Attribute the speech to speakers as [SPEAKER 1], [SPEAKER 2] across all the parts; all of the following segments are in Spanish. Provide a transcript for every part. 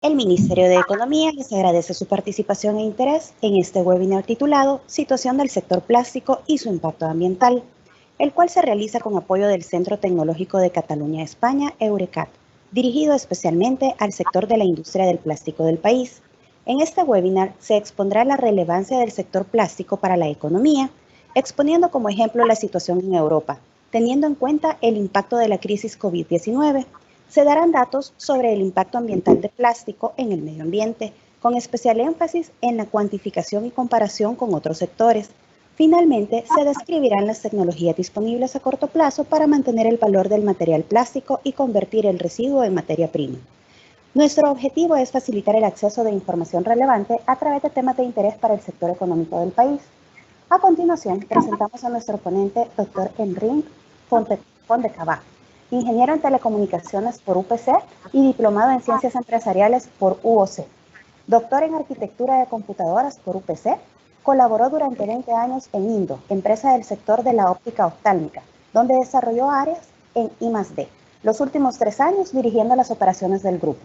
[SPEAKER 1] El Ministerio de Economía les agradece su participación e interés en este webinar titulado Situación del sector plástico y su impacto ambiental, el cual se realiza con apoyo del Centro Tecnológico de Cataluña, España, Eurecat, dirigido especialmente al sector de la industria del plástico del país. En este webinar se expondrá la relevancia del sector plástico para la economía, exponiendo como ejemplo la situación en Europa, teniendo en cuenta el impacto de la crisis COVID-19. Se darán datos sobre el impacto ambiental de plástico en el medio ambiente, con especial énfasis en la cuantificación y comparación con otros sectores. Finalmente, se describirán las tecnologías disponibles a corto plazo para mantener el valor del material plástico y convertir el residuo en materia prima. Nuestro objetivo es facilitar el acceso de información relevante a través de temas de interés para el sector económico del país. A continuación, presentamos a nuestro ponente, Dr. Enric Fontecabà, ingeniero en telecomunicaciones por UPC y diplomado en ciencias empresariales por UOC. Doctor en arquitectura de computadoras por UPC, colaboró durante 20 años en Indo, empresa del sector de la óptica oftálmica, donde desarrolló áreas en I+D, los últimos 3 años dirigiendo las operaciones del grupo.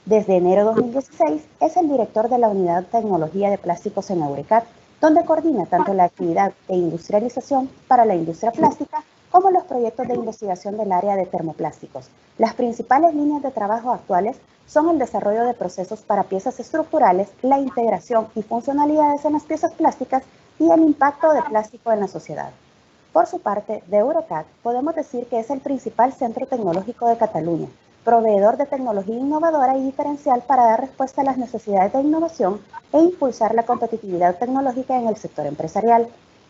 [SPEAKER 1] Desde enero de 2016 es el director de la Unidad de Tecnología de Plásticos en Eurecat, donde coordina tanto la actividad de industrialización para la industria plástica como los proyectos de investigación del área de termoplásticos. Las principales líneas de trabajo actuales son el desarrollo de procesos para piezas estructurales, la integración y funcionalidades en las piezas plásticas y el impacto de plástico en la sociedad. Por su parte, de Eurecat podemos decir que es el principal centro tecnológico de Cataluña, proveedor de tecnología innovadora y diferencial para dar respuesta a las necesidades de innovación e impulsar la competitividad tecnológica en el sector empresarial.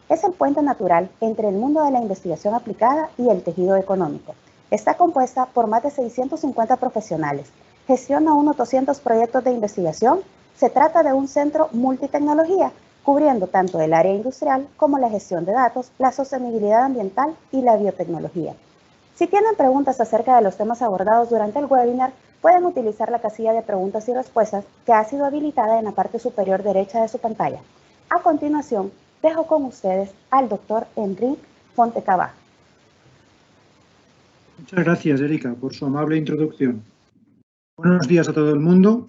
[SPEAKER 1] Es el puente natural entre el mundo de la investigación aplicada y el tejido económico. Está compuesta por más de 650 profesionales. Gestiona unos 200 proyectos de investigación. Se trata de un centro multitecnología, cubriendo tanto el área industrial como la gestión de datos, la sostenibilidad ambiental y la biotecnología. Si tienen preguntas acerca de los temas abordados durante el webinar, pueden utilizar la casilla de preguntas y respuestas que ha sido habilitada en la parte superior derecha de su pantalla. A continuación, dejo con ustedes al doctor Enric Fontecabà.
[SPEAKER 2] Muchas gracias, Erika, por su amable introducción. Buenos días a todo el mundo.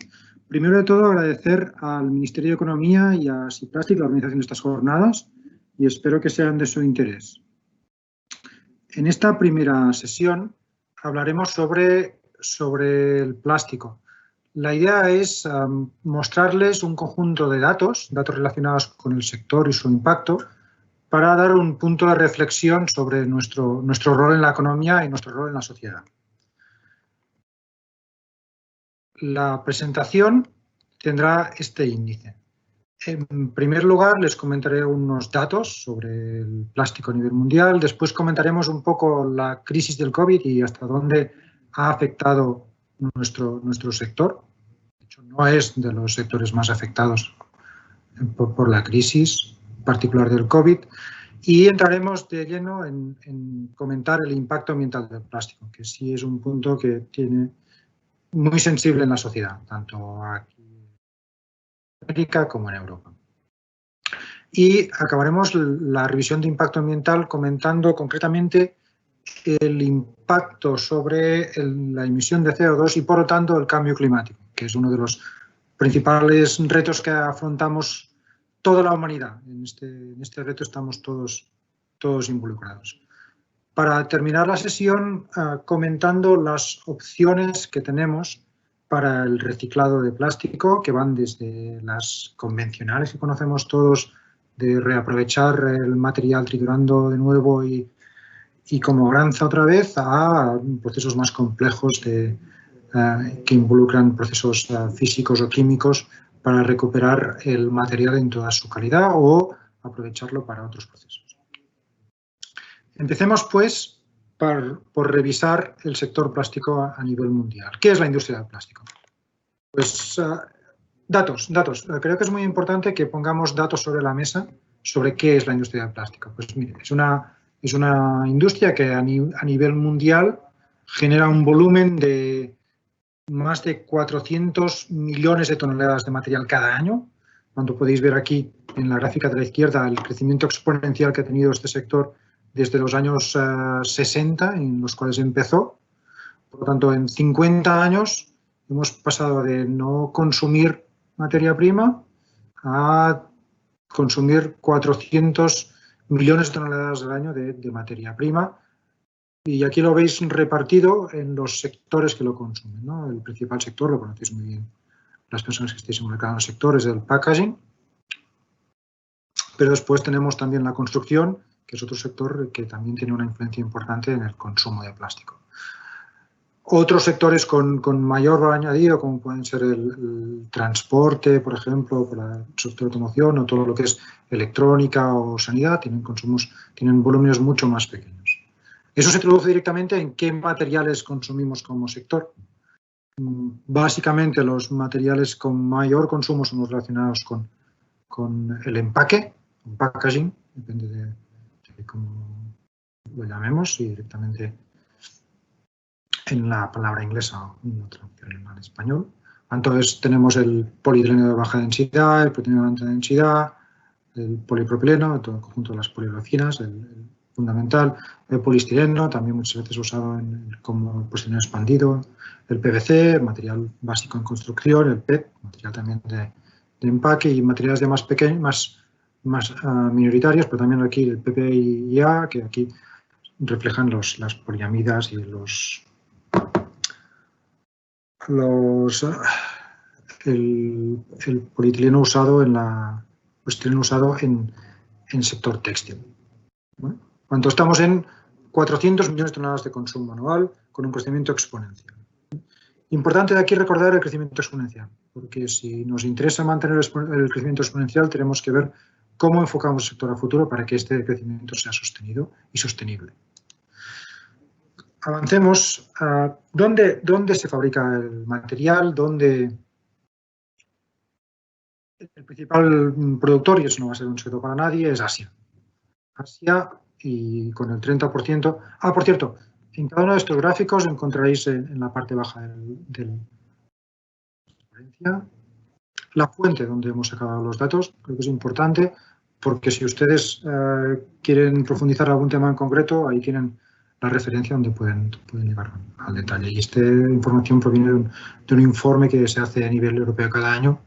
[SPEAKER 2] Primero de todo, agradecer al Ministerio de Economía y a SIPLASTIC la organización de estas jornadas y espero que sean de su interés. En esta primera sesión hablaremos sobre el plástico. La idea es mostrarles un conjunto de datos relacionados con el sector y su impacto, para dar un punto de reflexión sobre nuestro rol en la economía y nuestro rol en la sociedad. La presentación tendrá este índice. En primer lugar, les comentaré unos datos sobre el plástico a nivel mundial. Después comentaremos un poco la crisis del COVID y hasta dónde ha afectado nuestro sector. De hecho, no es de los sectores más afectados por la crisis particular del COVID. Y entraremos de lleno en comentar el impacto ambiental del plástico, que sí es un punto que tiene muy sensible en la sociedad, tanto aquí en América como en Europa. Y acabaremos la revisión de impacto ambiental comentando concretamente el impacto sobre la emisión de CO2 y, por lo tanto, el cambio climático, que es uno de los principales retos que afrontamos toda la humanidad. En este reto estamos todos involucrados. Para terminar la sesión, comentando las opciones que tenemos para el reciclado de plástico, que van desde las convencionales que conocemos todos, de reaprovechar el material triturando de nuevo y como granza otra vez, a procesos más complejos que involucran procesos físicos o químicos para recuperar el material en toda su calidad o aprovecharlo para otros procesos. Empecemos, pues, por revisar el sector plástico a nivel mundial. ¿Qué es la industria del plástico? Pues datos. Creo que es muy importante que pongamos datos sobre la mesa sobre qué es la industria del plástico. Pues mire, es una industria que a nivel mundial genera un volumen de más de 400 millones de toneladas de material cada año. Cuando podéis ver aquí en la gráfica de la izquierda el crecimiento exponencial que ha tenido este sector desde los años 60, en los cuales empezó. Por lo tanto, en 50 años Hemos pasado de no consumir materia prima a consumir 400 millones de toneladas al año de materia prima. Y aquí lo veis repartido en los sectores que lo consumen, ¿no? El principal sector, lo conocéis muy bien las personas que estéis involucradas en los sectores del packaging. Pero después tenemos también la construcción, que es otro sector que también tiene una influencia importante en el consumo de plástico. Otros sectores con mayor valor añadido, como pueden ser el transporte, por ejemplo, para el sector de automoción, o todo lo que es electrónica o sanidad, tienen volúmenes mucho más pequeños. Eso se traduce directamente en qué materiales consumimos como sector. Básicamente, los materiales con mayor consumo son los relacionados con el empaque, el packaging, depende de cómo lo llamemos, y directamente en la palabra inglesa o una traducción al español. Entonces tenemos el polietileno de baja densidad, el polietileno de alta densidad, el polipropileno, todo el conjunto de las poliurethanas, el fundamental, el poliestireno, también muchas veces usado como poliestireno expandido, el PVC, material básico en construcción, el PET, material también de empaque, y materiales de más pequeños, más minoritarios, pero también aquí el PP y A, que aquí reflejan las poliamidas y el polietileno usado en el sector textil. ¿Vale? Cuando estamos en 400 millones de toneladas de consumo anual con un crecimiento exponencial. Importante de aquí recordar el crecimiento exponencial, porque si nos interesa mantener el crecimiento exponencial, tenemos que ver cómo enfocamos el sector a futuro para que este crecimiento sea sostenido y sostenible. Avancemos. ¿Dónde se fabrica el material? ¿Dónde el principal productor, y eso no va a ser un secreto para nadie, es Asia? Asia, y con el 30%. Por cierto, en cada uno de estos gráficos encontraréis en la parte baja la fuente donde hemos sacado los datos. Creo que es importante porque si ustedes quieren profundizar algún tema en concreto, ahí tienen la referencia donde pueden llegar al detalle. Y esta información proviene de un informe que se hace a nivel europeo cada año,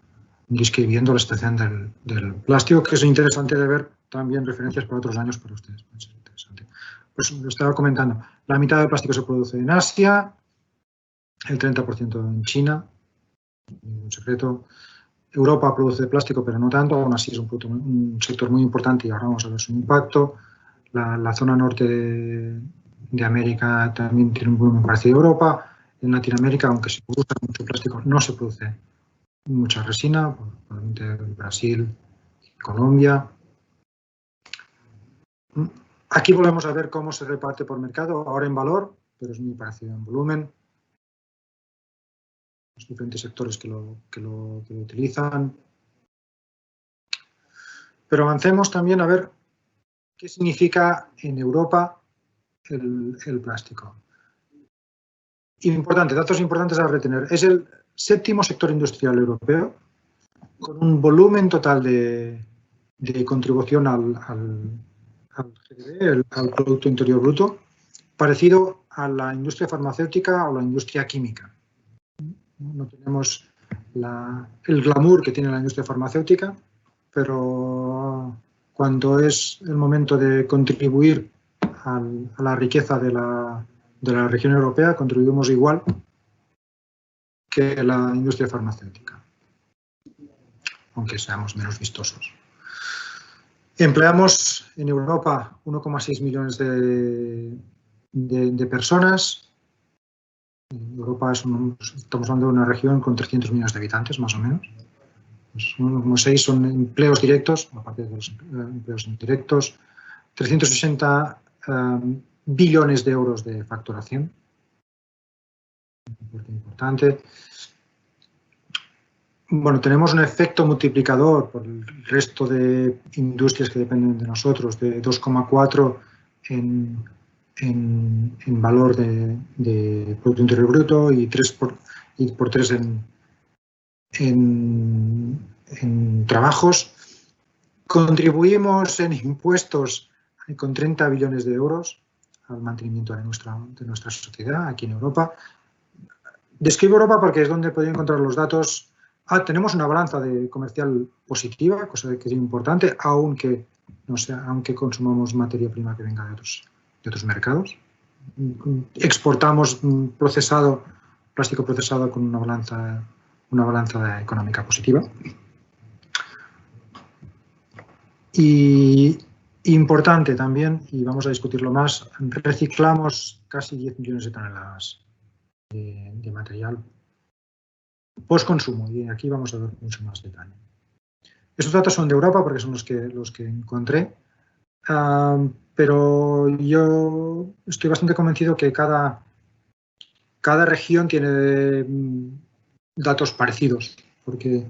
[SPEAKER 2] describiendo la situación del plástico, que es interesante de ver también referencias para otros años para ustedes. Es interesante. Pues lo estaba comentando. La mitad del plástico se produce en Asia, el 30% en China, ningún secreto. Europa produce plástico, pero no tanto, aún así es un sector muy importante y ahora vamos a ver su impacto. La zona norte de América también tiene un volumen parecido a Europa. En Latinoamérica, aunque se produce mucho plástico, no se produce mucha resina, probablemente Brasil y Colombia. Aquí volvemos a ver cómo se reparte por mercado, ahora en valor, pero es muy parecido en volumen. Los diferentes sectores que lo utilizan. Pero avancemos también a ver qué significa en Europa el plástico. Datos importantes a retener. Es el séptimo sector industrial europeo, con un volumen total de contribución al GDP, al Producto Interior Bruto, parecido a la industria farmacéutica o la industria química. No tenemos el glamour que tiene la industria farmacéutica, pero cuando es el momento de contribuir a la riqueza de la región europea, contribuimos igual que la industria farmacéutica, aunque seamos menos vistosos. Empleamos en Europa 1,6 millones de personas. En Europa estamos hablando de una región con 300 millones de habitantes, más o menos. 1,6 son empleos directos, aparte de los empleos indirectos. 360 billones de euros de facturación. Importante. Bueno, tenemos un efecto multiplicador por el resto de industrias que dependen de nosotros, de 2,4 en valor de Producto Interior Bruto y por 3 en trabajos. Contribuimos en impuestos con 30 billones de euros al mantenimiento de nuestra sociedad aquí en Europa. Describo Europa porque es donde podéis encontrar los datos. Tenemos una balanza comercial positiva, cosa que es importante, aunque consumamos materia prima que venga de otros mercados. Exportamos plástico procesado con una balanza económica positiva. Y importante también, y vamos a discutirlo más, reciclamos casi 10 millones de toneladas de material post-consumo, y aquí vamos a ver mucho más detalle. Estos datos son de Europa porque son los que encontré, pero yo estoy bastante convencido que cada región tiene datos parecidos, porque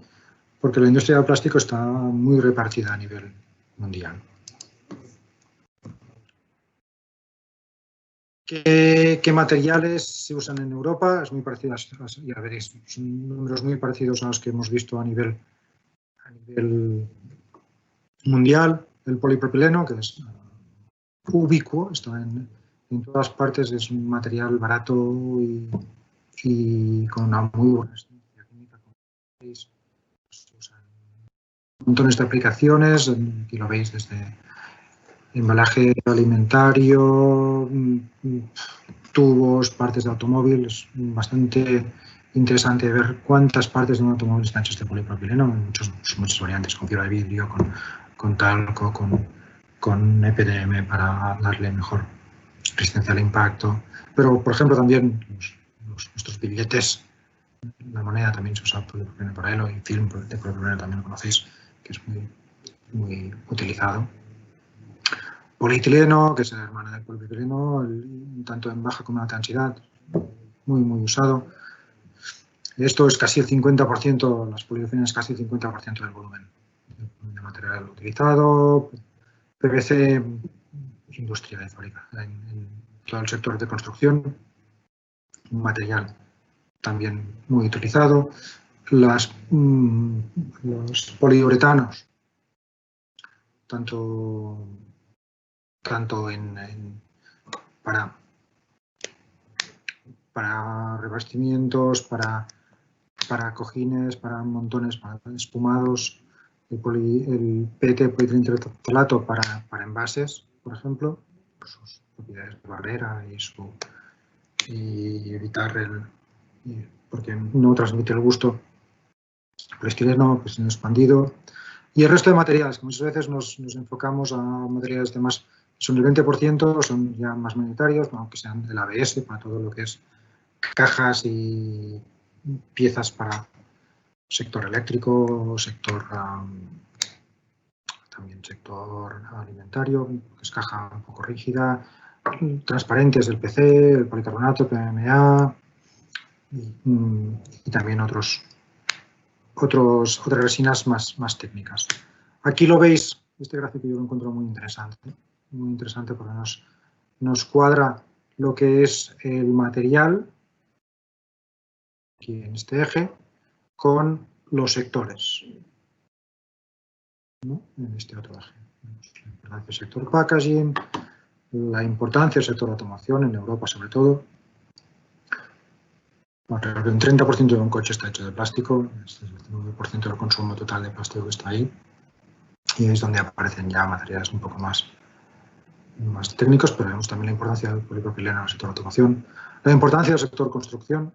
[SPEAKER 2] la industria del plástico está muy repartida a nivel mundial. ¿Qué materiales se usan en Europa? Es muy parecido, ya veréis, son números muy parecidos a los que hemos visto a nivel mundial. El polipropileno, que es ubicuo, está en todas partes, es un material barato y con una muy buena eficiencia química. Se usan montones de aplicaciones, aquí lo veis desde embalaje alimentario, tubos, partes de automóvil. Es bastante interesante ver cuántas partes de un automóvil están hechas de polipropileno, muchas variantes, con fibra de vidrio, con talco, con EPDM para darle mejor resistencia al impacto. Pero, por ejemplo, también nuestros billetes, la moneda también se usa polipropileno paralelo, y film de polipropileno también lo conocéis, que es muy utilizado. Polietileno, que es el hermano del polipropileno, tanto en baja como en alta densidad, muy usado. Esto es casi el 50%, las poliuretenas casi el 50% del volumen de material utilizado. PVC, industria de fábrica, en todo el sector de construcción, un material también muy utilizado. Los poliuretanos, tanto para revestimientos, para cojines, para montones, para espumados, el PET, polietilenglicolato, para envases, por ejemplo, por sus propiedades de barrera y evitar porque no transmite el gusto. El poliestireno, pues expandido. Y el resto de materiales, que muchas veces nos enfocamos a materiales de más, son el 20%, son ya más minoritarios, aunque sean el ABS, para todo lo que es cajas y piezas para sector eléctrico, también sector alimentario, que es caja un poco rígida, transparentes del PC, el policarbonato, PMMA y también otras resinas más técnicas. Aquí lo veis, este gráfico yo lo encuentro muy interesante porque nos cuadra lo que es el material, aquí en este eje, con los sectores, ¿no? En este otro eje. La importancia del sector packaging, la importancia del sector automoción, en Europa sobre todo. Alrededor del 30% de un coche está hecho de plástico, este es el 9% del consumo total de plástico que está ahí. Y es donde aparecen ya materiales un poco más técnicos, pero vemos también la importancia del polipropileno en el sector automoción, la importancia del sector construcción,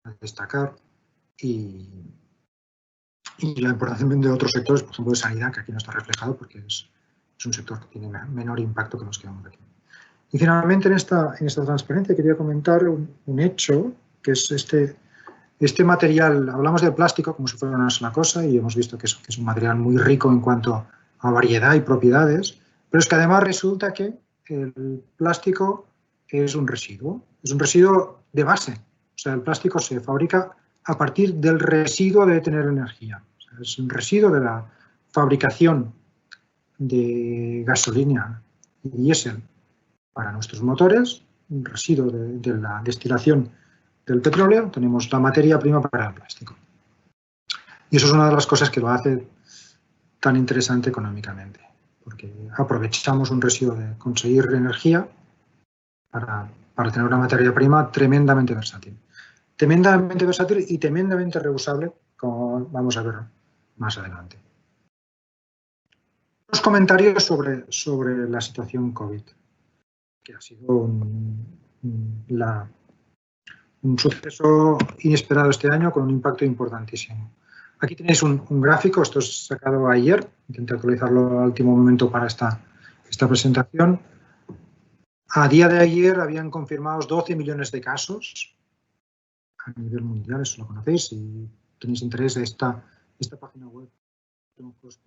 [SPEAKER 2] a destacar, y la importancia de otros sectores, por ejemplo de sanidad, que aquí no está reflejado porque es un sector que tiene menor impacto que los que vemos aquí. Y finalmente en esta transparencia quería comentar un hecho, que es este material. Hablamos del plástico como si fuera una sola cosa y hemos visto que es un material muy rico en cuanto a variedad y propiedades, pero es que además resulta que el plástico es un residuo de base. O sea, el plástico se fabrica a partir del residuo de tener energía. O sea, es un residuo de la fabricación de gasolina y diésel para nuestros motores, un residuo de la destilación del petróleo. Tenemos la materia prima para el plástico. Y eso es una de las cosas que lo hace tan interesante económicamente, porque aprovechamos un residuo de conseguir energía para para tener una materia prima tremendamente versátil. Tremendamente versátil y tremendamente reusable, como vamos a ver más adelante. Unos comentarios sobre la situación COVID, que ha sido un suceso inesperado este año con un impacto importantísimo. Aquí tenéis un gráfico, esto es sacado ayer, intenté actualizarlo al último momento para esta presentación. A día de ayer habían confirmados 12 millones de casos a nivel mundial, eso lo conocéis, si tenéis interés, esta página web es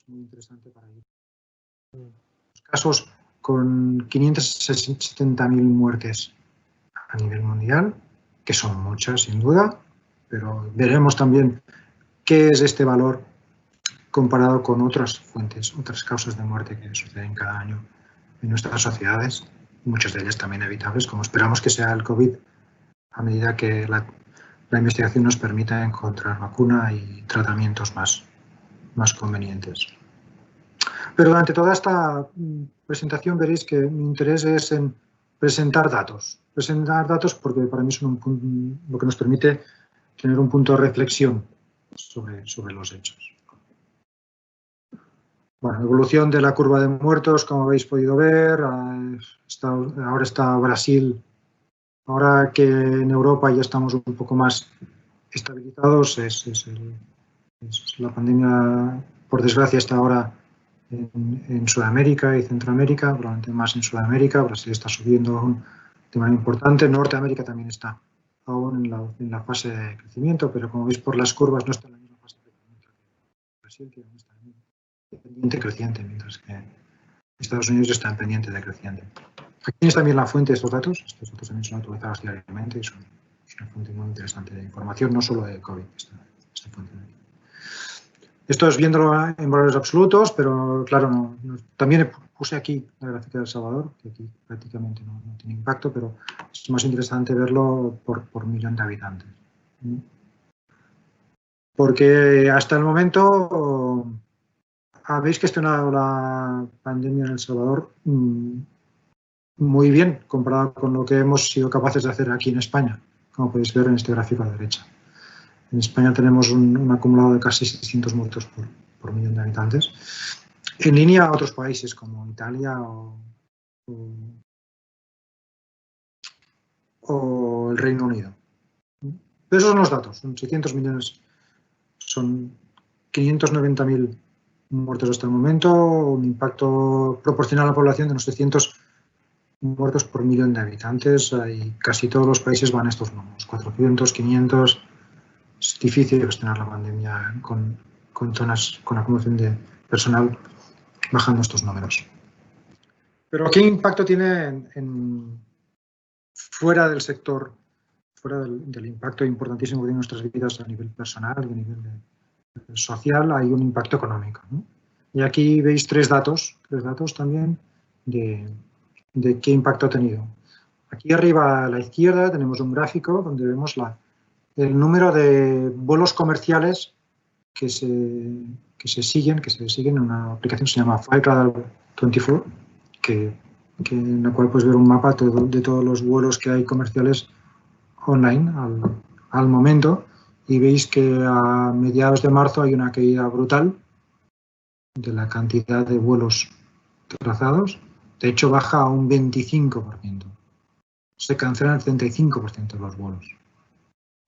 [SPEAKER 2] muy interesante para ir. Los casos con 570.000 muertes a nivel mundial, que son muchas sin duda, pero veremos también qué es este valor comparado con otras fuentes, otras causas de muerte que suceden cada año en nuestras sociedades, muchas de ellas también evitables, como esperamos que sea el COVID, a medida que la investigación nos permita encontrar vacuna y tratamientos más convenientes. Pero durante toda esta presentación veréis que mi interés es en presentar datos porque para mí son lo que nos permite tener un punto de reflexión sobre los hechos. Bueno, evolución de la curva de muertos, como habéis podido ver, ahora está Brasil, ahora que en Europa ya estamos un poco más estabilizados, la pandemia, por desgracia, está ahora en Sudamérica y Centroamérica, probablemente más en Sudamérica. Brasil está subiendo aún de manera importante. Norteamérica también está aún en la fase de crecimiento, pero como veis por las curvas no está en la misma fase de crecimiento que Brasil, que está en pendiente creciente, mientras que Estados Unidos está en pendiente decreciente. Aquí tenéis también la fuente de estos datos. Estos datos también son actualizados diariamente y son una fuente muy interesante de información, no solo de COVID. Esta fuente de aquí. Esto es viéndolo en valores absolutos, pero claro, también puse aquí la gráfica de El Salvador, que aquí prácticamente no tiene impacto, pero es más interesante verlo por millón de habitantes. Porque hasta el momento habéis gestionado la pandemia en El Salvador muy bien comparado con lo que hemos sido capaces de hacer aquí en España, como podéis ver en este gráfico a la derecha. En España tenemos un acumulado de casi 600 muertos por millón de habitantes, en línea a otros países como Italia o el Reino Unido. Pero esos son los datos, son 600 millones, son 590.000 muertos hasta el momento, un impacto proporcional a la población de unos 600 muertos por millón de habitantes, y casi todos los países van a estos números, 400, 500. Es difícil gestionar la pandemia con zonas con acumulación de personal bajando estos números. Pero ¿qué impacto tiene fuera del sector, fuera del impacto importantísimo que tiene nuestras vidas a nivel personal y a nivel social? Hay un impacto económico, ¿no? Y aquí veis tres datos también de qué impacto ha tenido. Aquí arriba a la izquierda tenemos un gráfico donde vemos el número de vuelos comerciales que se siguen en una aplicación que se llama Flightradar24, en la cual puedes ver un mapa de todos los vuelos que hay comerciales online al momento, y veis que a mediados de marzo hay una caída brutal de la cantidad de vuelos trazados. De hecho, baja a un 25%. Se cancelan el 35% de los vuelos.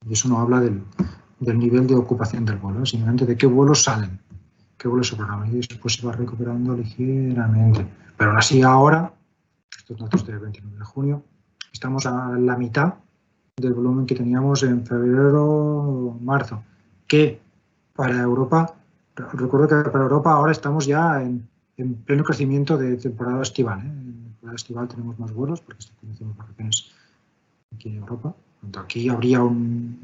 [SPEAKER 2] Y eso no habla del nivel de ocupación del vuelo, simplemente de qué vuelos salen, qué vuelos se programan, y después se va recuperando ligeramente. Pero aún así ahora, estos datos del 29 de junio, estamos a la mitad del volumen que teníamos en febrero o marzo, que para Europa, recuerdo que para Europa ahora estamos ya en pleno crecimiento de temporada estival. En temporada estival tenemos más vuelos porque tenemos vacaciones aquí en Europa. Aquí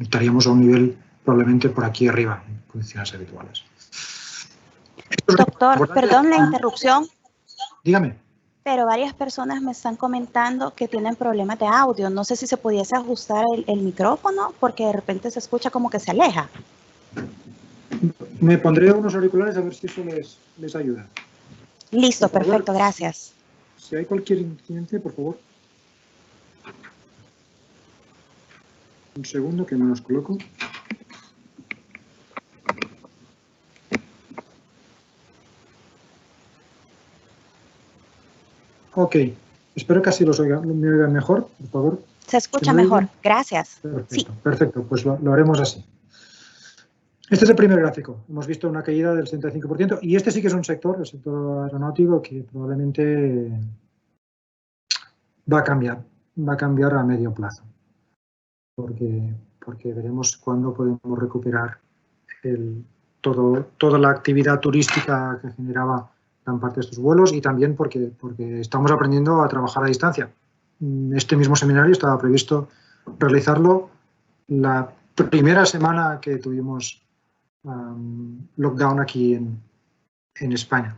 [SPEAKER 2] estaríamos a un nivel probablemente por aquí arriba, en condiciones habituales.
[SPEAKER 1] Doctor, perdón la interrupción.
[SPEAKER 2] Dígame.
[SPEAKER 1] Pero varias personas me están comentando que tienen problemas de audio. No sé si se pudiese ajustar el micrófono porque de repente se escucha como que se aleja.
[SPEAKER 2] Me pondré unos auriculares a ver si eso les ayuda.
[SPEAKER 1] Listo, perfecto, gracias.
[SPEAKER 2] Si hay cualquier incidente, por favor. Un segundo que me los coloco. Ok, espero que así me oigan mejor, por favor.
[SPEAKER 1] Se escucha mejor, gracias.
[SPEAKER 2] Perfecto,
[SPEAKER 1] sí.
[SPEAKER 2] Perfecto, pues lo haremos así. Este es el primer gráfico. Hemos visto una caída del 65% y este sí que es un sector, el sector aeronáutico, que probablemente va a cambiar a medio plazo, porque veremos cuándo podemos recuperar toda la actividad turística que generaba gran parte de estos vuelos y también porque estamos aprendiendo a trabajar a distancia. Este mismo seminario estaba previsto realizarlo la primera semana que tuvimos lockdown aquí en España.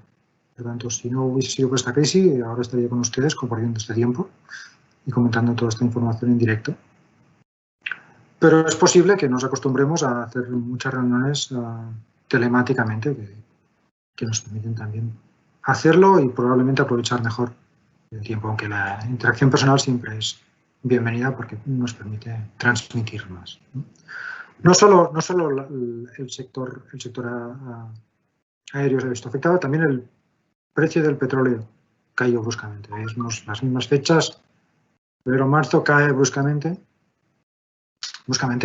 [SPEAKER 2] Por lo tanto, si no hubiese sido por esta crisis, ahora estaría con ustedes compartiendo este tiempo y comentando toda esta información en directo. Pero es posible que nos acostumbremos a hacer muchas reuniones telemáticamente que nos permiten también hacerlo y probablemente aprovechar mejor el tiempo, aunque la interacción personal siempre es bienvenida porque nos permite transmitir más. No solo el sector aéreo se ha visto afectado, también el precio del petróleo cayó bruscamente. Vemos las mismas fechas, febrero-marzo cae bruscamente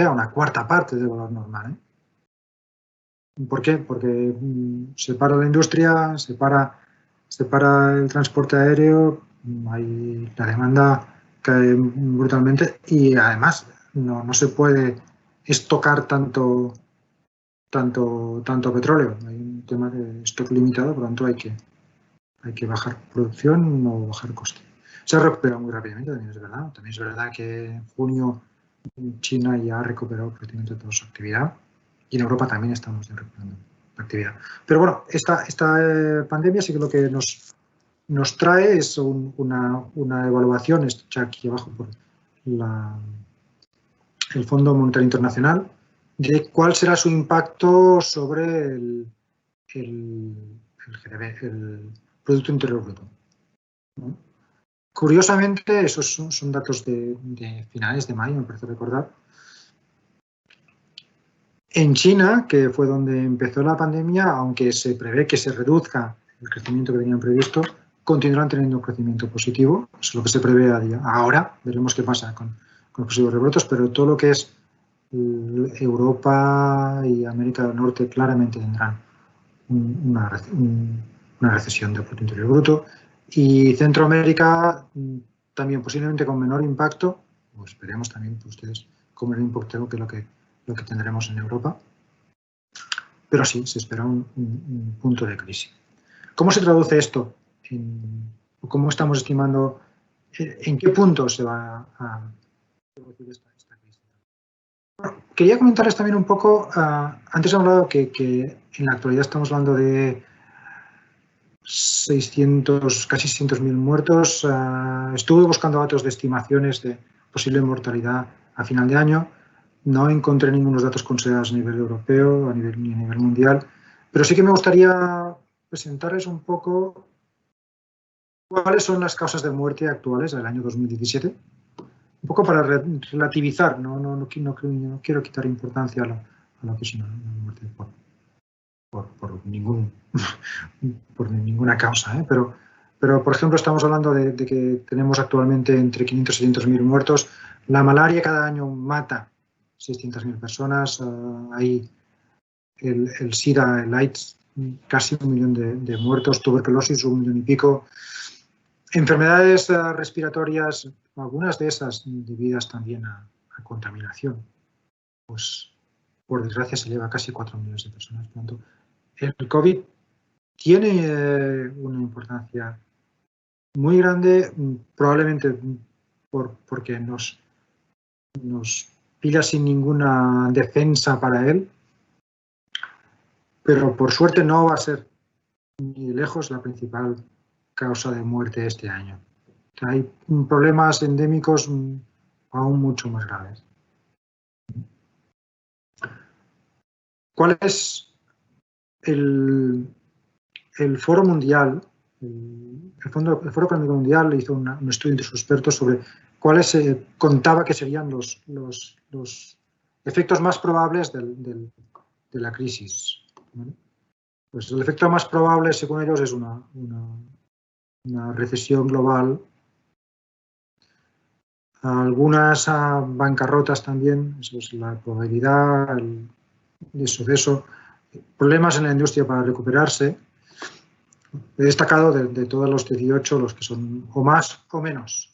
[SPEAKER 2] a una cuarta parte del valor normal. ¿Por qué? Porque se para la industria, se para el transporte aéreo, la demanda cae brutalmente y además no se puede estocar tanto petróleo. Hay un tema de stock limitado, por lo tanto hay que bajar producción o bajar coste. Se ha recuperado muy rápidamente, también es verdad. También es verdad que en junio China ya ha recuperado prácticamente toda su actividad y en Europa también estamos recuperando la actividad. Pero bueno, esta pandemia sí que lo que nos trae es una evaluación, hecha aquí abajo por el Fondo Monetario Internacional, de cuál será su impacto sobre el GDP, el Producto Interior Bruto. ¿No? Curiosamente, esos son datos de finales de mayo, me parece recordar. En China, que fue donde empezó la pandemia, aunque se prevé que se reduzca el crecimiento que tenían previsto, continuarán teniendo un crecimiento positivo. Eso es lo que se prevé ahora. Veremos qué pasa con los posibles rebrotes, pero todo lo que es Europa y América del Norte claramente tendrán una recesión del Producto Interior Bruto. Y Centroamérica también posiblemente con menor impacto, o esperemos también por ustedes con menor impacto que lo que tendremos en Europa. Pero sí, se espera un punto de crisis. ¿Cómo se traduce esto? ¿Cómo estamos estimando en qué punto se va a producir esta crisis? Bueno, quería comentarles también un poco, antes he hablado que en la actualidad estamos hablando de casi 600.000 muertos. Estuve buscando datos de estimaciones de posible mortalidad a final de año. No encontré ningunos datos considerados a nivel europeo ni a nivel mundial, pero sí que me gustaría presentarles un poco cuáles son las causas de muerte actuales del año 2017, un poco para relativizar, no quiero quitar importancia a lo que es una muerte por ninguna causa, pero por ejemplo estamos hablando de que tenemos actualmente entre 500 y 600.000 muertos. La malaria cada año mata 600.000 personas, hay el SIDA, el AIDS, casi 1 millón de muertos, tuberculosis 1 millón y pico, enfermedades respiratorias, algunas de esas debidas también a contaminación, pues por desgracia se lleva casi 4 millones de personas. Por lo tanto, el COVID tiene una importancia muy grande, probablemente porque nos pilla sin ninguna defensa para él, pero por suerte no va a ser ni de lejos la principal causa de muerte este año. O sea, hay problemas endémicos aún mucho más graves. ¿Cuál es el Foro Mundial Foro Económico Mundial hizo un estudio entre sus expertos sobre cuáles contaba que serían los efectos más probables de la crisis, ¿vale? Pues el efecto más probable, según ellos, es una recesión global, algunas bancarrotas también, eso es la probabilidad, de suceso, problemas en la industria para recuperarse. He destacado de todos los 18 los que son o más o menos,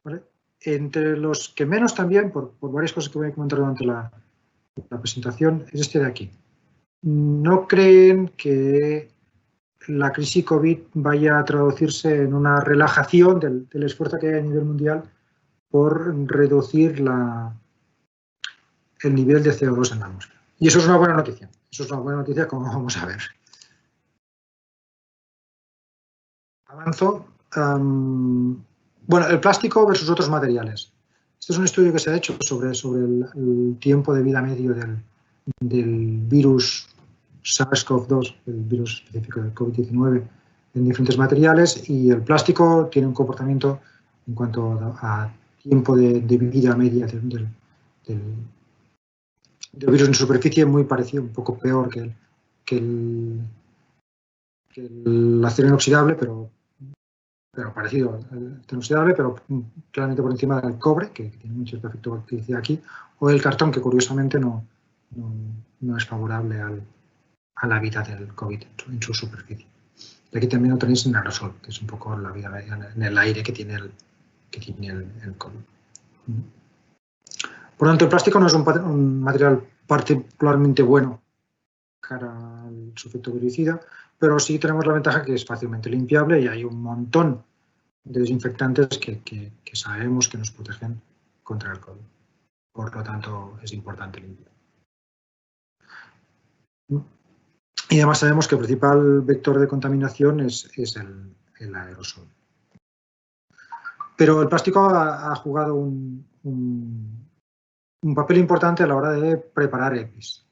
[SPEAKER 2] ¿vale? Entre los que menos también, por varias cosas que voy a comentar durante la presentación, es este de aquí. No creen que la crisis COVID vaya a traducirse en una relajación del esfuerzo que hay a nivel mundial por reducir el nivel de CO2 en la atmósfera. Y eso es una buena noticia. Eso es una buena noticia, como vamos a ver. Avanzo. Bueno, el plástico versus otros materiales. Este es un estudio que se ha hecho sobre el tiempo de vida medio del virus SARS-CoV-2, el virus específico del COVID-19, en diferentes materiales, y el plástico tiene un comportamiento en cuanto a tiempo de vida media del virus en superficie muy parecido, un poco peor que el acero inoxidable, pero parecido al acero inoxidable, pero claramente por encima del cobre, que tiene un cierto efecto que decía aquí, o el cartón, que curiosamente no es favorable a la vida del COVID en su superficie. Y aquí también lo tenéis en aerosol, que es un poco la vida en el aire que tiene el COVID. Por lo tanto, el plástico no es un material particularmente bueno cara a su efecto virucida, pero sí tenemos la ventaja que es fácilmente limpiable y hay un montón de desinfectantes que sabemos que nos protegen contra el COVID. Por lo tanto, es importante limpiar. Y además sabemos que el principal vector de contaminación es el aerosol. Pero el plástico ha jugado un papel importante a la hora de preparar EPIs.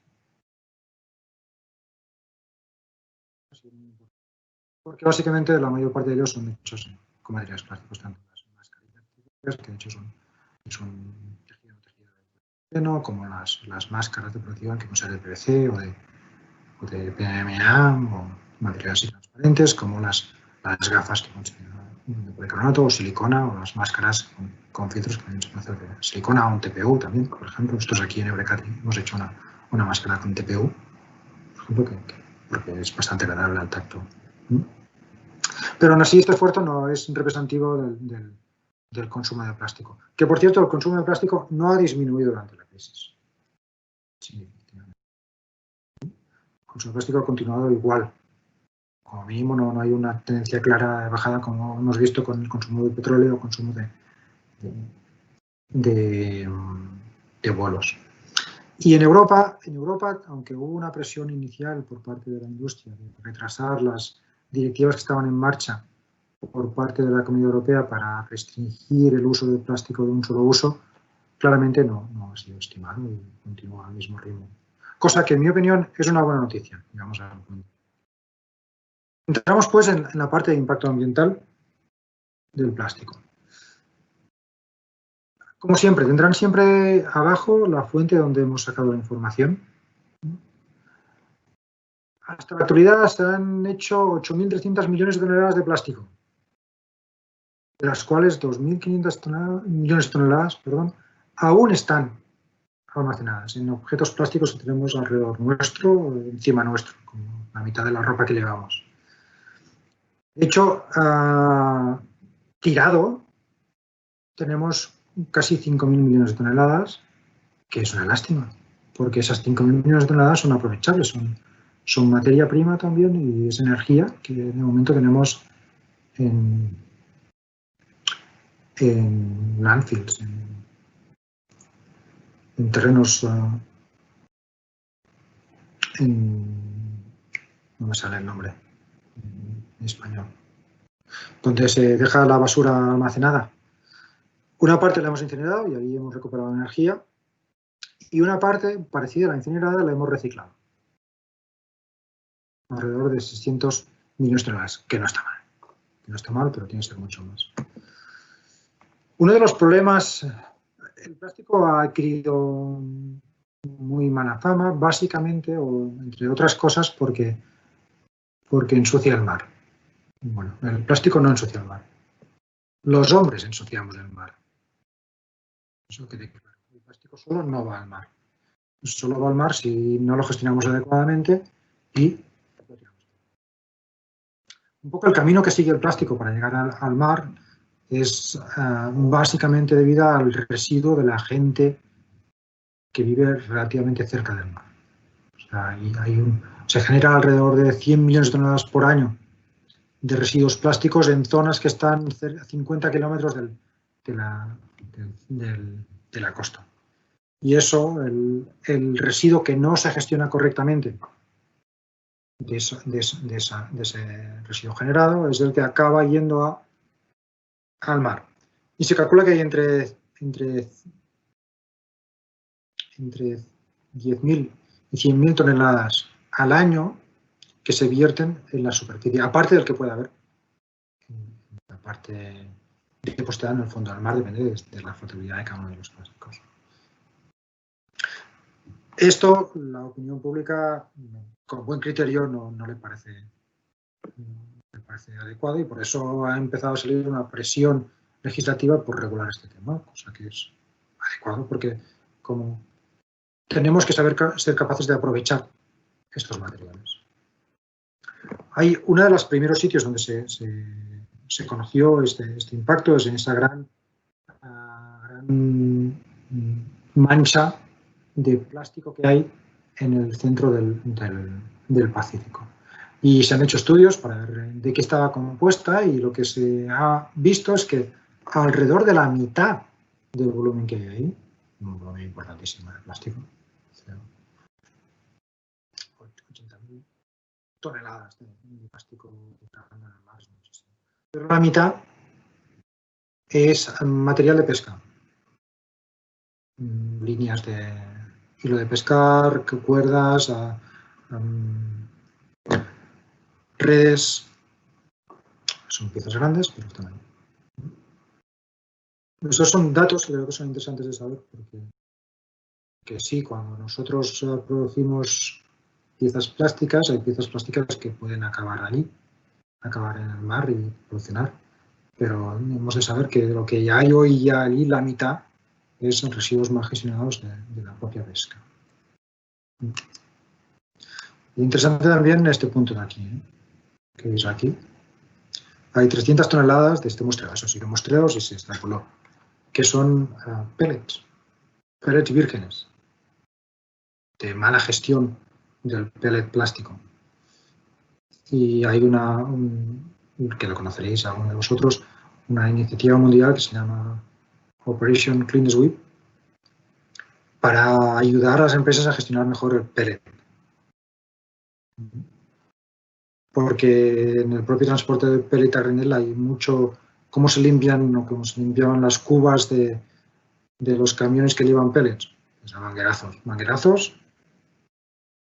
[SPEAKER 2] Porque básicamente la mayor parte de ellos son hechos con materiales plásticos, tanto las mascarillas, que de hecho son tejido de poliéster, como las máscaras de protección que pueden ser de PVC o de PMA o materiales transparentes, como las gafas que pueden ser de policarbonato o silicona, o las máscaras con filtros que pueden ser de silicona o un TPU también, por ejemplo. Estos aquí en Eurecat hemos hecho una máscara con TPU, por ejemplo, porque es bastante agradable al tacto. Pero aún así este esfuerzo no es representativo del consumo de plástico. Que, por cierto, el consumo de plástico no ha disminuido durante la crisis. Significativamente. El consumo de plástico ha continuado igual. Como mínimo no hay una tendencia clara de bajada como hemos visto con el consumo de petróleo o consumo de vuelos. Y en Europa, aunque hubo una presión inicial por parte de la industria de retrasar las directivas que estaban en marcha por parte de la Comunidad Europea para restringir el uso del plástico de un solo uso, claramente no ha sido estimado y continúa al mismo ritmo. Cosa que, en mi opinión, es una buena noticia. Vamos a ver. Entramos, pues, en la parte de impacto ambiental del plástico. Como siempre, tendrán siempre abajo la fuente donde hemos sacado la información. Hasta la actualidad se han hecho 8.300 millones de toneladas de plástico, de las cuales 2.500 millones de toneladas aún están almacenadas en objetos plásticos que tenemos alrededor nuestro, encima nuestro, como la mitad de la ropa que llevamos. De hecho, tirado, tenemos casi 5.000 millones de toneladas, que es una lástima, porque esas 5.000 millones de toneladas son aprovechables, son materia prima también y es energía que de momento tenemos en landfills, en terrenos, no me sale el nombre en español, donde se deja la basura almacenada. Una parte la hemos incinerado y ahí hemos recuperado energía, y una parte parecida a la incinerada la hemos reciclado. Alrededor de 600 millones de toneladas, que no está mal. que no está mal, pero tiene que ser mucho más. Uno de los problemas, el plástico ha adquirido muy mala fama, básicamente, o entre otras cosas, porque ensucia el mar. Bueno, el plástico no ensucia el mar. Los hombres ensuciamos el mar. Eso quede claro. El plástico solo no va al mar. Solo va al mar si no lo gestionamos adecuadamente y un poco el camino que sigue el plástico para llegar al mar es básicamente debido al residuo de la gente que vive relativamente cerca del mar. O sea, se genera alrededor de 100 millones de toneladas por año de residuos plásticos en zonas que están a 50 kilómetros de la costa. Y eso, el residuo que no se gestiona correctamente de ese residuo generado es el que acaba yendo al mar. Y se calcula que hay entre 10.000 y 100.000 toneladas al año que se vierten en la superficie, aparte del que puede haber en la parte depositada en el fondo del mar, depende de la flotabilidad de cada uno de los plásticos. Esto, la opinión pública, con buen criterio, no le parece adecuado y por eso ha empezado a salir una presión legislativa por regular este tema, cosa que es adecuado porque como tenemos que ser capaces de aprovechar estos materiales. Hay uno de los primeros sitios donde se conoció este impacto es en esa gran mancha de plástico que hay en el centro del Pacífico. Y se han hecho estudios para ver de qué estaba compuesta y lo que se ha visto es que alrededor de la mitad del volumen que hay ahí, un volumen importantísimo de plástico, 80.000 toneladas de plástico trabajando en el mar, es muchísimo. Pero la mitad es material de pesca. Líneas de hilo de pescar, cuerdas, redes. Son piezas grandes, pero están ahí. Esos son datos que creo que son interesantes de saber porque sí, cuando nosotros producimos piezas plásticas, hay piezas plásticas que pueden acabar allí, acabar en el mar y evolucionar. Pero hemos de saber que de lo que ya hay hoy ya allí, la mitad es residuos mal gestionados de la propia pesca. Interesante también este punto de aquí, que veis aquí. Hay 300 toneladas de este muestreo, eso sí, de muestreos y se extrapoló, que son pellets vírgenes, de mala gestión del pellet plástico. Y hay que lo conoceréis alguno de vosotros, una iniciativa mundial que se llama Operation Clean Sweep, para ayudar a las empresas a gestionar mejor el pellet. Porque en el propio transporte de pellet a granel hay mucho cómo se limpiaban las cubas de los camiones que llevan pellets. O sea, manguerazos,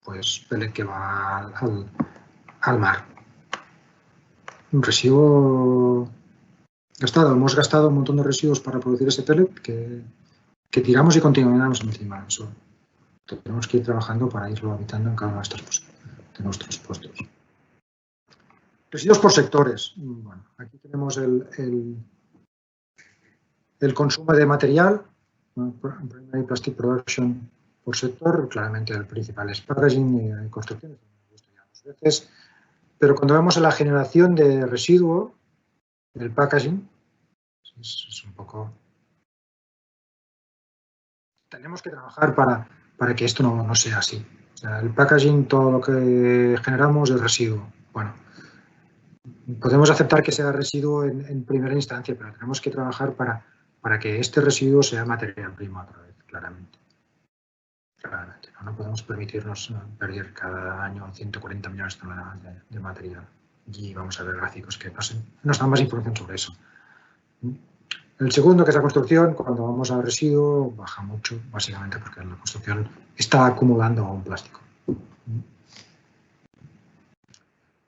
[SPEAKER 2] pues pellet que va al mar. Un residuo gastado. Hemos gastado un montón de residuos para producir ese pellet que tiramos y contaminamos encima. Eso tenemos que ir trabajando para irlo evitando en cada uno de nuestros puestos. Residuos por sectores. Bueno, aquí tenemos el consumo de material, Primary Plastic Production por sector, claramente el principal es packaging y construcción, hemos visto ya dos veces, pero cuando vemos la generación de residuo del packaging, es un poco... Tenemos que trabajar para que esto no sea así. O sea, el packaging, todo lo que generamos es residuo. Bueno, podemos aceptar que sea residuo en primera instancia, pero tenemos que trabajar para que este residuo sea material primo otra vez, claramente. No podemos permitirnos perder cada año 140 millones de toneladas de material. Y vamos a ver gráficos que nos dan más información sobre eso. El segundo, que es la construcción, cuando vamos al residuo, baja mucho, básicamente porque la construcción está acumulando un plástico.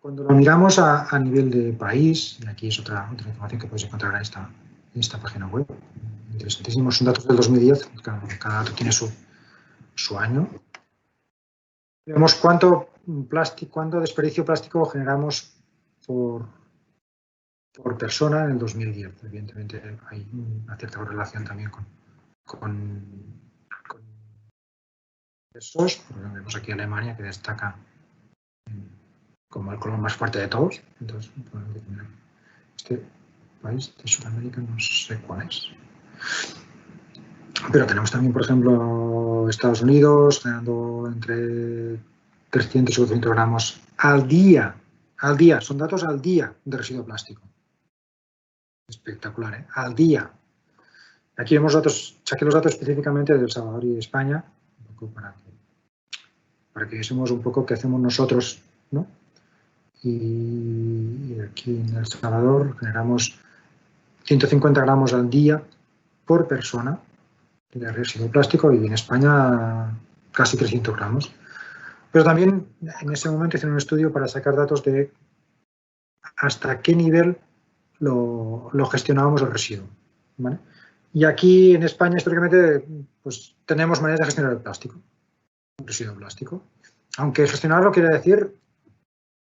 [SPEAKER 2] Cuando lo miramos a nivel de país, y aquí es otra información que podéis encontrar en esta página web, interesantísimos, son datos del 2010, cada dato tiene su año. Vemos cuánto desperdicio plástico generamos por persona en el 2010. Evidentemente hay una cierta correlación también con esos, porque vemos aquí Alemania, que destaca como el color más fuerte de todos. Entonces, este país de Sudamérica no sé cuál es. Pero tenemos también, por ejemplo, Estados Unidos generando entre 300 y 400 gramos al día, son datos al día de residuo plástico. Espectacular, ¿eh? Al día. Aquí vemos datos, saqué los datos específicamente de El Salvador y de España, un poco para que viésemos un poco qué hacemos nosotros, ¿no? Y aquí en El Salvador generamos 150 gramos al día por persona de residuo plástico y en España casi 300 gramos. Pero también en ese momento hice un estudio para sacar datos de hasta qué nivel lo gestionábamos el residuo, ¿vale? Y aquí en España históricamente pues tenemos maneras de gestionar el plástico, el residuo plástico. Aunque gestionarlo quiere decir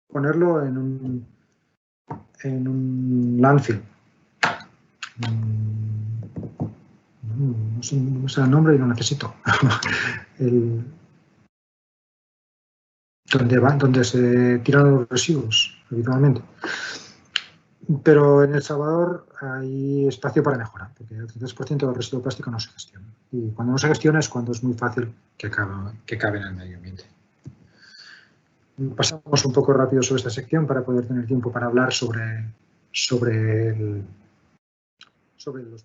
[SPEAKER 2] ponerlo en un landfill. No sé el nombre y lo necesito. Donde se tiran los residuos habitualmente. Pero en El Salvador hay espacio para mejorar, porque el 33% del residuo plástico no se gestiona. Y cuando no se gestiona es cuando es muy fácil que acabe en el medio ambiente. Pasamos un poco rápido sobre esta sección para poder tener tiempo para hablar sobre los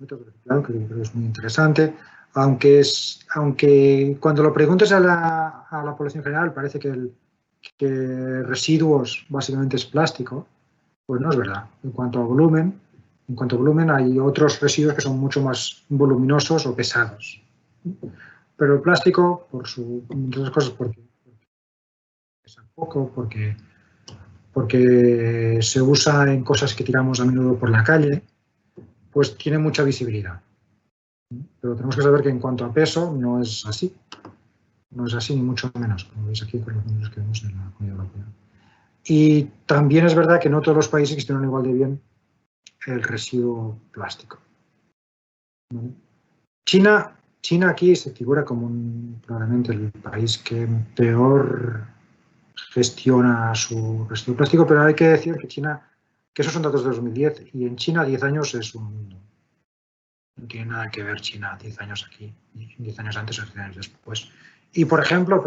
[SPEAKER 2] métodos de reciclado, que creo que es muy interesante. Aunque cuando lo preguntes a la población general parece que residuos básicamente es plástico, pues no es verdad. En cuanto a volumen hay otros residuos que son mucho más voluminosos o pesados. Pero el plástico, entre otras cosas, porque pesa poco, porque se usa en cosas que tiramos a menudo por la calle, pues tiene mucha visibilidad. Pero tenemos que saber que en cuanto a peso no es así. No es así, ni mucho menos, como veis aquí con los números que vemos en la Comunidad Europea. Y también es verdad que no todos los países gestionan igual de bien el residuo plástico. ¿Vale? China aquí se figura como probablemente el país que peor gestiona su residuo plástico, pero hay que decir que esos son datos de 2010 y en China 10 años es un mundo. No tiene nada que ver China 10 años aquí, 10 años antes o 10 años después. Y por ejemplo,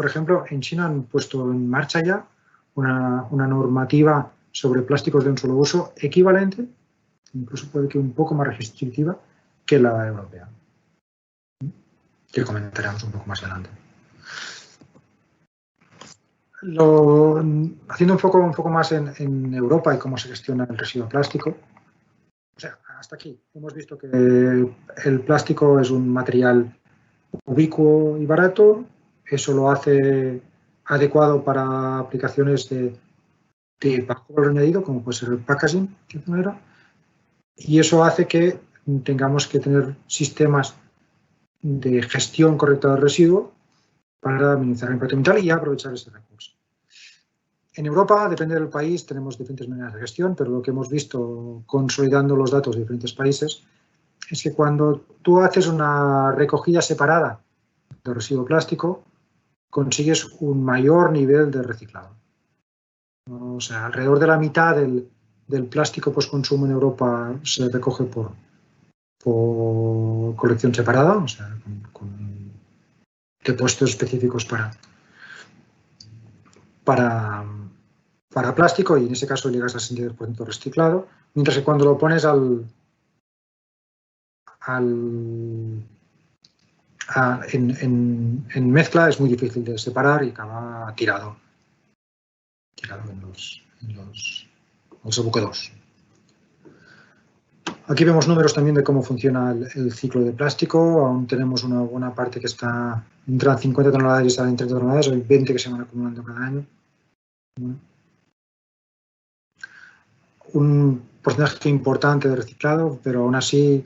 [SPEAKER 2] en China han puesto en marcha ya una normativa sobre plásticos de un solo uso equivalente, incluso puede que un poco más restrictiva que la europea, que comentaremos un poco más adelante. Haciendo un poco más en Europa y cómo se gestiona el residuo plástico, o sea, hasta aquí hemos visto que el plástico es un material ubicuo y barato, eso lo hace adecuado para aplicaciones de bajo valor añadido, como puede ser el packaging, de cierta manera, y eso hace que tengamos que tener sistemas de gestión correcta del residuo para minimizar el impacto ambiental y aprovechar ese recurso. En Europa, depende del país, tenemos diferentes maneras de gestión, pero lo que hemos visto consolidando los datos de diferentes países es que cuando tú haces una recogida separada de residuo plástico, consigues un mayor nivel de reciclado. O sea, alrededor de la mitad del plástico postconsumo en Europa se recoge por colección separada, o sea, con depósitos específicos para plástico, y en ese caso llegas al 62% reciclado, mientras que cuando lo pones en mezcla es muy difícil de separar y acaba tirado en los abocados. Aquí vemos números también de cómo funciona el ciclo de plástico. Aún tenemos una buena parte que entran 50 toneladas y salen 30 toneladas, hay 20 que se van acumulando cada año. un porcentaje importante de reciclado, pero aún así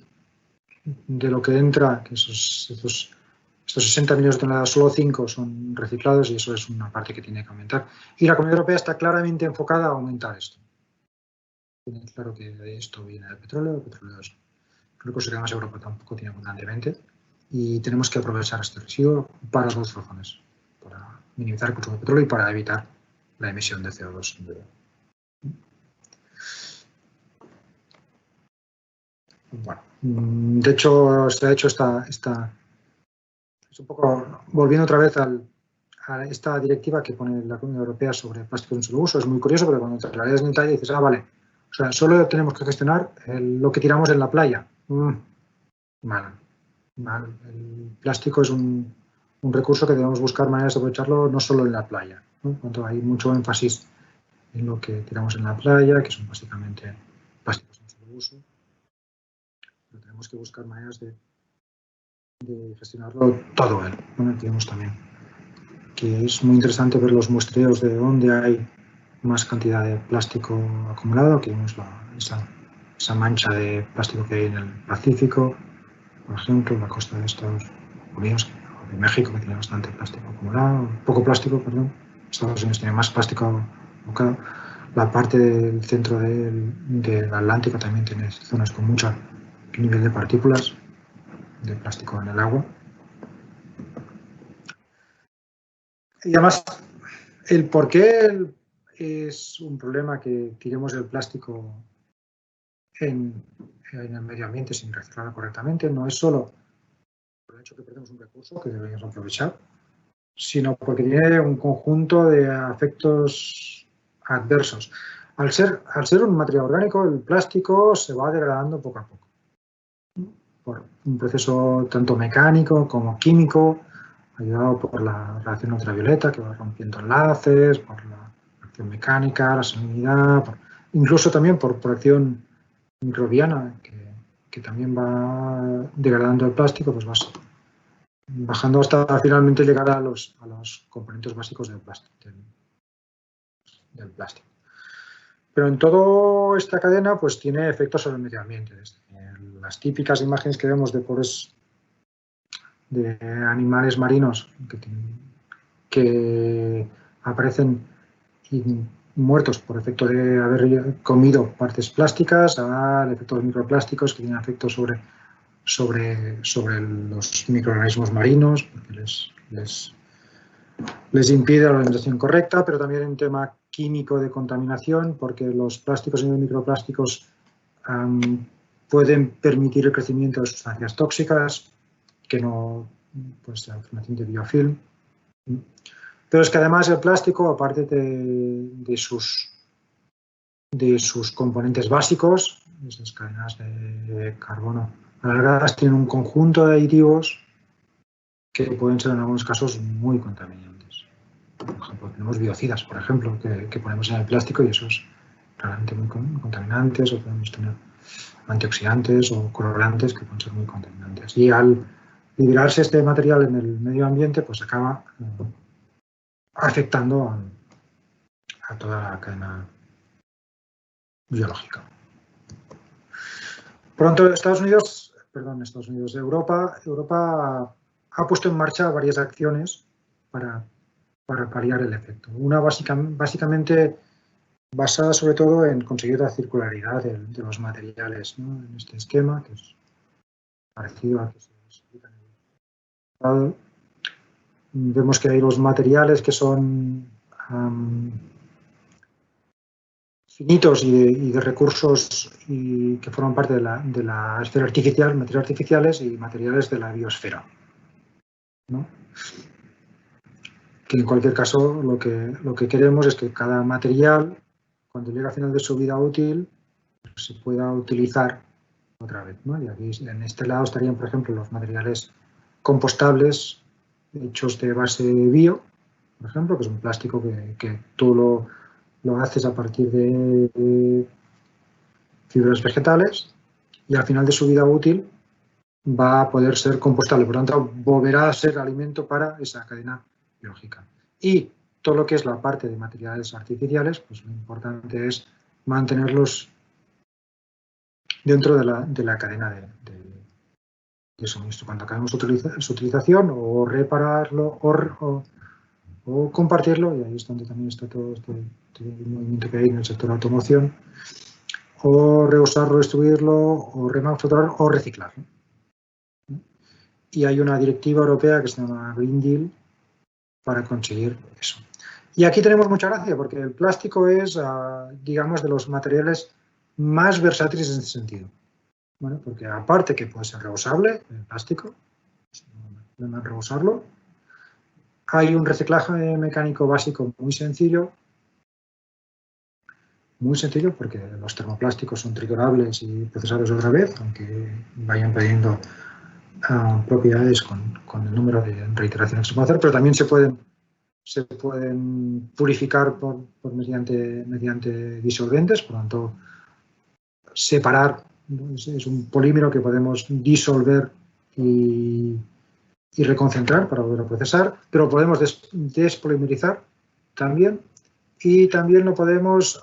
[SPEAKER 2] de lo que entra, que estos 60 millones de toneladas, solo 5 son reciclados y eso es una parte que tiene que aumentar. Y la Comunidad Europea está claramente enfocada a aumentar esto. Tiene claro que esto viene del petróleo, el petróleo es un recurso que además Europa tampoco tiene abundantemente y tenemos que aprovechar este residuo para dos razones, para minimizar el consumo de petróleo y para evitar la emisión de CO2. Bueno, de hecho, se ha hecho es un poco volviendo otra vez a esta directiva que pone la Unión Europea sobre plásticos de un solo uso. Es muy curioso porque cuando te la lees en detalle dices, vale, o sea, solo tenemos que gestionar lo que tiramos en la playa. Mal. El plástico es un recurso que debemos buscar maneras de aprovecharlo no solo en la playa, ¿no? Cuando hay mucho énfasis en lo que tiramos en la playa, que son básicamente plásticos de un solo uso. Pero tenemos que buscar maneras de gestionarlo todo él. Bueno, tenemos también que es muy interesante ver los muestreos de dónde hay más cantidad de plástico acumulado. Aquí vemos esa mancha de plástico que hay en el Pacífico, por ejemplo, en la costa de Estados Unidos, de México, que tiene bastante plástico acumulado, poco plástico, perdón. Estados Unidos tiene más plástico acumulado. La parte del centro del Atlántico también tiene zonas con mucho nivel de partículas de plástico en el agua. Y además, el por qué es un problema que tiremos el plástico en el medio ambiente sin reciclarlo correctamente no es solo por el hecho que perdemos un recurso que deberíamos aprovechar, sino porque tiene un conjunto de efectos adversos. Al ser un material orgánico, el plástico se va degradando poco a poco, por un proceso tanto mecánico como químico, ayudado por la radiación ultravioleta que va rompiendo enlaces, por la acción mecánica, la salinidad, incluso también por acción microbiana que también va degradando el plástico, pues vas bajando hasta finalmente llegar a los componentes básicos del plástico. Pero en toda esta cadena pues tiene efectos sobre el medio ambiente. Las típicas imágenes que vemos de animales marinos que aparecen muertos por efecto de haber comido partes plásticas, al efecto de microplásticos que tienen efectos sobre los microorganismos marinos, porque les impide la alimentación correcta, pero también en tema químico de contaminación, porque los plásticos y los microplásticos pueden permitir el crecimiento de sustancias tóxicas, que no, pues la formación de biofilm. Pero es que además el plástico, aparte de sus componentes básicos, esas cadenas de carbono alargadas, tienen un conjunto de aditivos que pueden ser en algunos casos muy contaminantes. Por ejemplo, tenemos biocidas, por ejemplo, que ponemos en el plástico y esos realmente muy contaminantes, o podemos tener antioxidantes o colorantes que pueden ser muy contaminantes. Y al liberarse este material en el medio ambiente, pues acaba afectando a toda la cadena biológica. Pronto Europa ha puesto en marcha varias acciones para paliar el efecto. Una básicamente basada sobre todo en conseguir la circularidad de los materiales, ¿no? En este esquema, que es parecido al que se explica en el... Vemos que hay los materiales que son finitos y de recursos y que forman parte de la esfera artificial, materiales artificiales y materiales de la biosfera, ¿no? Que en cualquier caso lo que queremos es que cada material, cuando llegue a final de su vida útil, pues se pueda utilizar otra vez, ¿no? Y aquí en este lado estarían, por ejemplo, los materiales compostables hechos de base bio, por ejemplo, que es un plástico que tú lo haces a partir de fibras vegetales y al final de su vida útil va a poder ser compostable, por lo tanto volverá a ser alimento para esa cadena biológica. Y todo lo que es la parte de materiales artificiales, pues lo importante es mantenerlos dentro de la cadena de suministro. Cuando acabemos su utilización, o repararlo o compartirlo, y ahí es donde también está todo este movimiento que hay en el sector de automoción, o reusarlo, destruirlo, o remanufacturar o reciclarlo. Y hay una directiva europea que se llama Green Deal para conseguir eso. Y aquí tenemos mucha gracia, porque el plástico es, digamos, de los materiales más versátiles en ese sentido. Bueno, porque aparte que puede ser reusable, el plástico, no reusarlo, hay un reciclaje mecánico básico muy sencillo porque los termoplásticos son triturables y procesables otra vez, aunque vayan perdiendo propiedades con el número de reiteraciones que se puede hacer, pero también se pueden purificar mediante disolventes, por lo tanto, separar. Es un polímero que podemos disolver y reconcentrar para volver a procesar, pero podemos despolimerizar también, y también lo podemos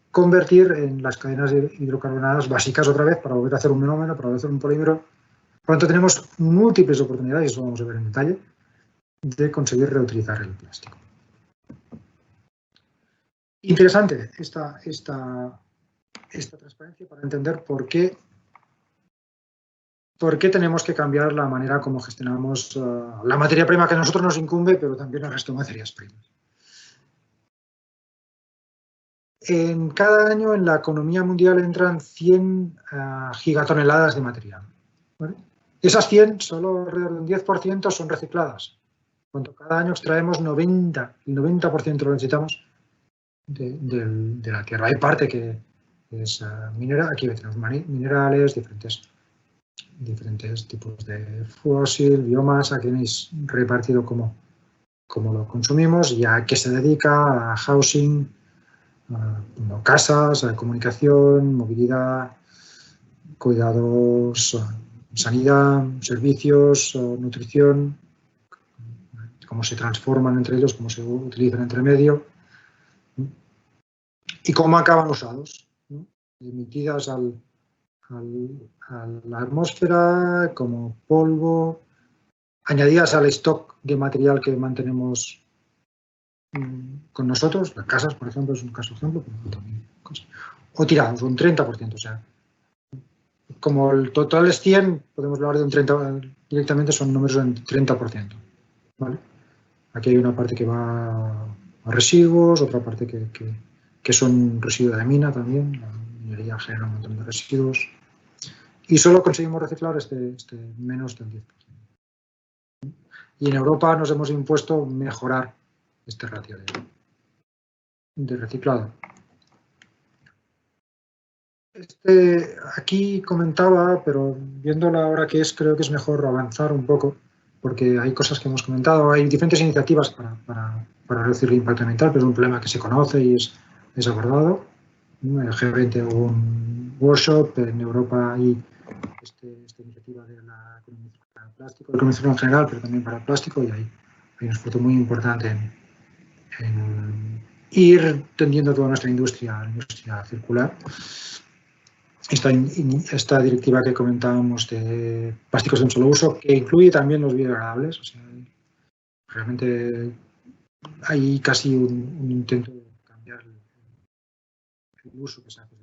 [SPEAKER 2] convertir en las cadenas hidrocarbonadas básicas otra vez para volver a hacer un monómero, para volver a hacer un polímero. Por lo tanto, tenemos múltiples oportunidades, y eso vamos a ver en detalle, de conseguir reutilizar el plástico. Interesante esta transparencia para entender por qué tenemos que cambiar la manera como gestionamos la materia prima que a nosotros nos incumbe, pero también el resto de materias primas. En cada año en la economía mundial entran 100 gigatoneladas de material. ¿Vale? Esas 100, solo alrededor de un 10% son recicladas. Cuando cada año extraemos el 90% lo necesitamos de la tierra. Hay parte que es mineral, aquí tenemos minerales, diferentes tipos de fósil, biomasa, que tenéis repartido como lo consumimos, y a qué se dedica, a housing, casas, comunicación, movilidad, cuidados, sanidad, servicios, nutrición, cómo se transforman entre ellos, cómo se utilizan entre medio y cómo acaban usados, ¿no? Emitidas a la atmósfera como polvo, añadidas al stock de material que mantenemos con nosotros, las casas, por ejemplo, es un caso ejemplo, o tirados, un 30%, o sea, como el total es 100, podemos hablar de un 30, directamente son números en 30%, ¿vale? Aquí hay una parte que va a residuos, otra parte que son residuos de mina también, la minería genera un montón de residuos, y solo conseguimos reciclar menos del 10%. Y en Europa nos hemos impuesto mejorar este ratio de reciclado. Aquí comentaba, pero viéndola ahora que creo que es mejor avanzar un poco, porque hay cosas que hemos comentado, hay diferentes iniciativas para reducir el impacto ambiental, pero es un problema que se conoce y es abordado. En el G20 hubo un workshop, en Europa hay esta iniciativa de la economía para el plástico, la economía en general, pero también para el plástico, y hay un esfuerzo muy importante en ir tendiendo toda nuestra industria a la industria circular. Esta directiva que comentábamos de plásticos de un solo uso, que incluye también los biodegradables, o sea, realmente hay casi un intento de cambiar el uso que se hace.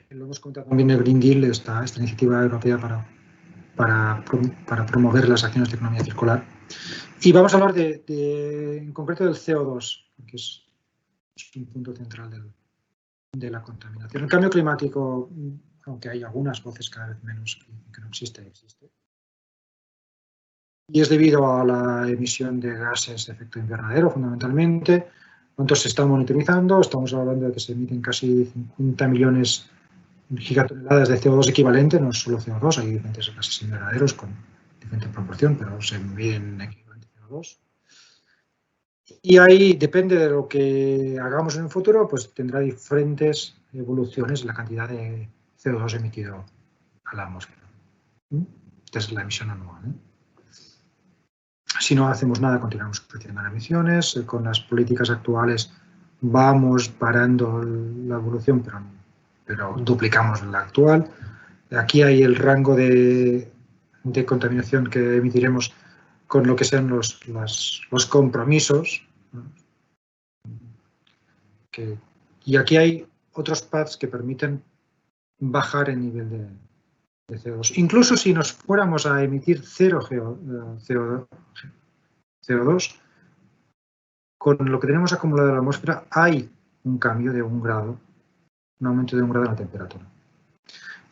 [SPEAKER 2] Lo hemos comentado también en el Green Deal, esta iniciativa europea para promover las acciones de economía circular. Y vamos a hablar en concreto del CO2, que es un punto central de la contaminación. El cambio climático, aunque hay algunas voces cada vez menos que no existe. Y es debido a la emisión de gases de efecto invernadero, fundamentalmente. Entonces se está monitorizando, estamos hablando de que se emiten casi 50 millones de gigatoneladas de CO2 equivalente, no es solo CO2, hay diferentes gases invernaderos con diferente proporción, pero se miden equivalente a CO2. Y ahí, depende de lo que hagamos en el futuro, pues tendrá diferentes evoluciones en la cantidad de CO2 emitido a la atmósfera. Esta es la emisión anual, ¿eh? Si no hacemos nada, continuamos creciendo en emisiones. Con las políticas actuales vamos parando la evolución, pero pero duplicamos la actual. Aquí hay el rango de contaminación que emitiremos con lo que sean los compromisos. Y aquí hay otros paths que permiten bajar el nivel de CO2. Incluso si nos fuéramos a emitir cero CO2, con lo que tenemos acumulado en la atmósfera hay un cambio de 1 grado, un aumento de 1 grado en la temperatura.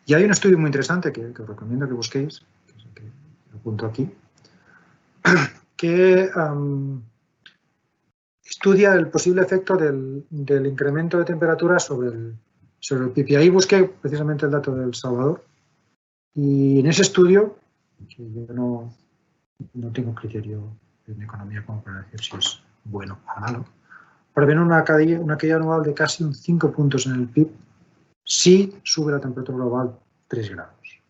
[SPEAKER 2] Y hay un estudio muy interesante que os recomiendo que busquéis, que es el que apunto aquí, que estudia el posible efecto del incremento de temperatura sobre el PIB. Y ahí busqué precisamente el dato de El Salvador. Y en ese estudio, que yo no tengo criterio en economía como para decir si es bueno o malo, prevé una caída anual de casi 5 puntos en el PIB si sube la temperatura global 3 grados.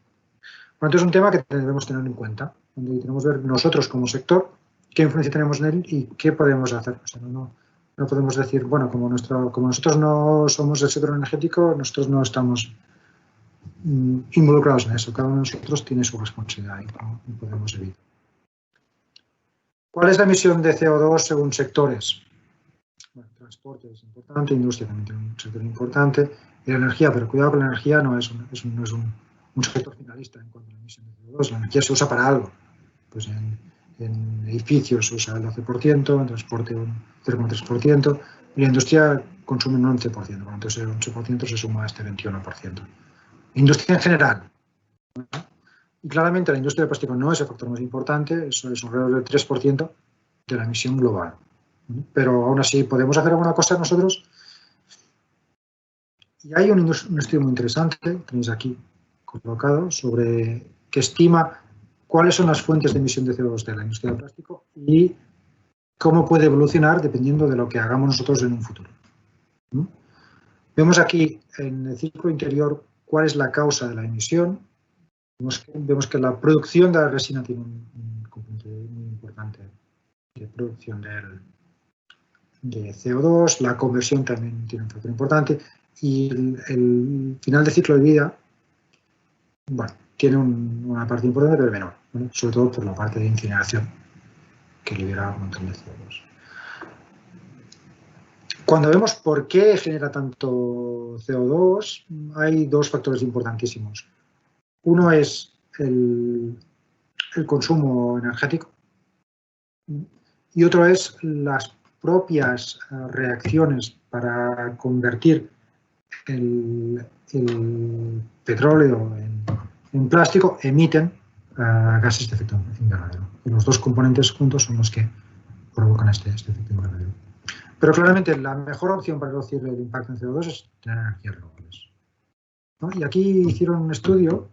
[SPEAKER 2] Por lo tanto, es un tema que debemos tener en cuenta, donde tenemos que ver nosotros como sector qué influencia tenemos en él y qué podemos hacer. O sea, no podemos decir, bueno, como nosotros no somos del sector energético, nosotros no estamos involucrados en eso. Cada uno de nosotros tiene su responsabilidad y no podemos evitar. ¿Cuál es la emisión de CO2 según sectores? Bueno, transporte es importante, industria también tiene un sector importante, y la energía, pero cuidado que la energía no es un sector finalista en cuanto a la emisión de CO2. La energía se usa para algo. Pues en edificios se usa el 12%, en transporte un 0,3%, y la industria consume un 11%, por lo tanto ese 11% se suma a este 21%. Industria en general. Y claramente la industria del plástico no es el factor más importante, eso es alrededor del 3% de la emisión global. Pero aún así, ¿podemos hacer alguna cosa nosotros? Y hay un estudio muy interesante, tenéis aquí colocado, que estima cuáles son las fuentes de emisión de CO2 de la industria del plástico y cómo puede evolucionar dependiendo de lo que hagamos nosotros en un futuro. Vemos aquí en el círculo interior cuál es la causa de la emisión. Vemos que la producción de la resina tiene un componente muy importante de producción de CO2, la conversión también tiene un factor importante y el final de ciclo de vida, bueno, tiene una parte importante pero menor, ¿vale? Sobre todo por la parte de incineración que libera un montón de CO2. Cuando vemos por qué genera tanto CO2, hay dos factores importantísimos. Uno es el consumo energético y otro es las propias reacciones para convertir el petróleo en plástico emiten gases de efecto invernadero. Y los dos componentes juntos son los que provocan este efecto invernadero. Pero claramente la mejor opción para reducir el impacto en CO2 es tener energías renovables, ¿no? Y aquí hicieron un estudio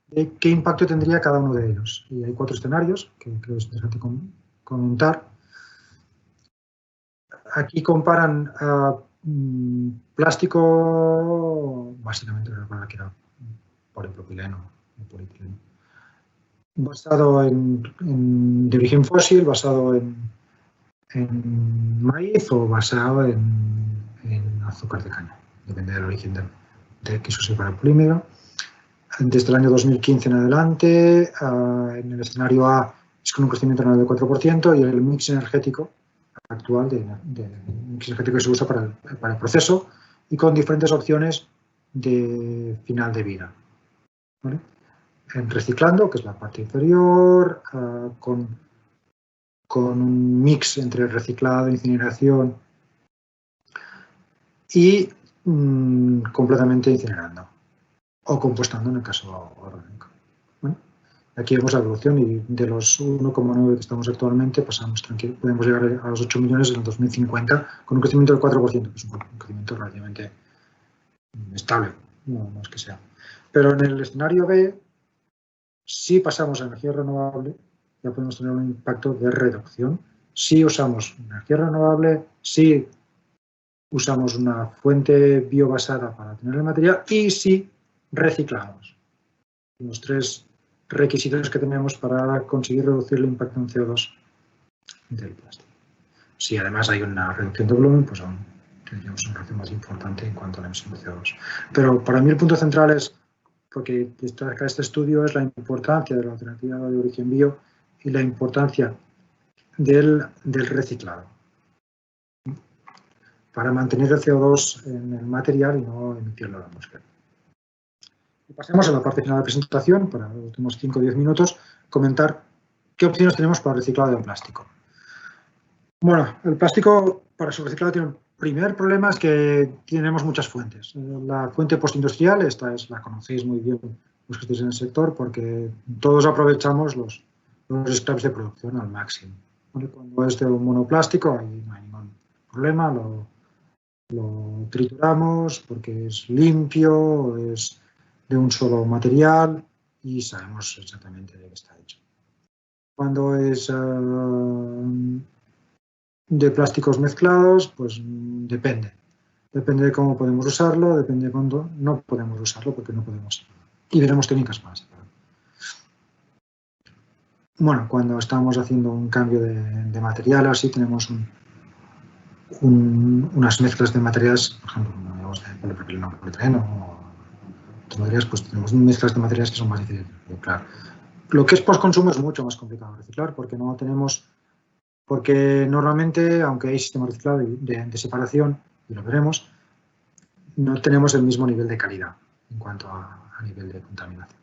[SPEAKER 2] de qué impacto tendría cada uno de ellos. Y hay 4 escenarios que creo que es interesante comentar. Aquí comparan plástico, básicamente recuerda que era polipropileno o polietileno, basado de origen fósil, basado en maíz o basado en azúcar de caña, depende del origen del que se use para el polímero. Desde el año 2015 en adelante, en el escenario A es con un crecimiento anual del 4% y el mix energético actual mix energético que se usa para el proceso y con diferentes opciones de final de vida, ¿vale? En reciclando, que es la parte inferior, con un mix entre reciclado, incineración y completamente incinerando o compostando en el caso orgánico. ¿Bueno? Aquí vemos la evolución y de los 1,9 que estamos actualmente podemos llegar a los 8 millones en el 2050 con un crecimiento del 4%, que es un crecimiento relativamente estable, no es que sea. Pero en el escenario B, si pasamos a energía renovable, ya podemos tener un impacto de reducción. Si usamos energía renovable, si usamos una fuente biobasada para tener el material y si reciclamos. Los 3 requisitos que tenemos para conseguir reducir el impacto en CO2 del plástico. Si además hay una reducción de volumen, pues aún tendríamos una relación más importante en cuanto a la emisión de CO2. Pero para mí el punto central es, porque destaca este estudio, es la importancia de la alternativa de origen bio y la importancia del reciclado para mantener el CO2 en el material y no emitirlo a la atmósfera. Y pasemos a la parte final de la presentación, para los últimos 5 o 10 minutos, comentar qué opciones tenemos para el reciclado del plástico. Bueno, el plástico para su reciclado tiene un primer problema, es que tenemos muchas fuentes. La fuente postindustrial, esta la conocéis muy bien los que estáis en el sector, porque todos aprovechamos los scraps de producción al máximo. Cuando es de un monoplástico, ahí no hay ningún problema, lo trituramos porque es limpio, es de un solo material y sabemos exactamente de qué está hecho. Cuando es de plásticos mezclados, pues depende. Depende de cómo podemos usarlo, depende de cuándo no podemos usarlo porque no podemos. Y veremos técnicas más. Bueno, cuando estamos haciendo un cambio de material, así tenemos unas mezclas de materiales, por ejemplo, de polipropileno, polietileno o otras materias, pues tenemos mezclas de materiales que son más difíciles de reciclar. Lo que es postconsumo es mucho más complicado de reciclar porque no tenemos, porque normalmente, aunque hay sistemas reciclado de separación, y lo veremos, no tenemos el mismo nivel de calidad en cuanto a nivel de contaminación.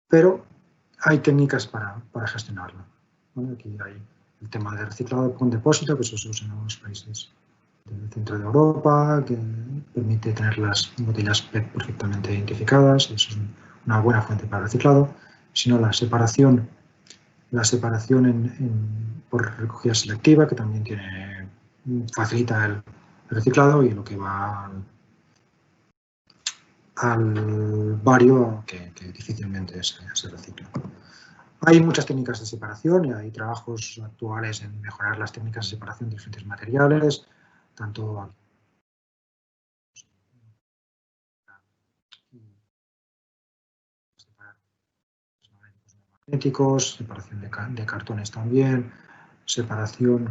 [SPEAKER 2] Pero hay técnicas para gestionarlo. ¿Vale? Aquí hay el tema de reciclado con depósito, que eso se usa en algunos países del centro de Europa, que permite tener las botellas PET perfectamente identificadas, eso es una buena fuente para reciclado. Sino la separación por recogida selectiva, que también facilita el reciclado, y lo que va al bario, que difícilmente se recicla. Hay muchas técnicas de separación y hay trabajos actuales en mejorar las técnicas de separación de diferentes materiales, tanto magnéticos, separación de cartones también, separación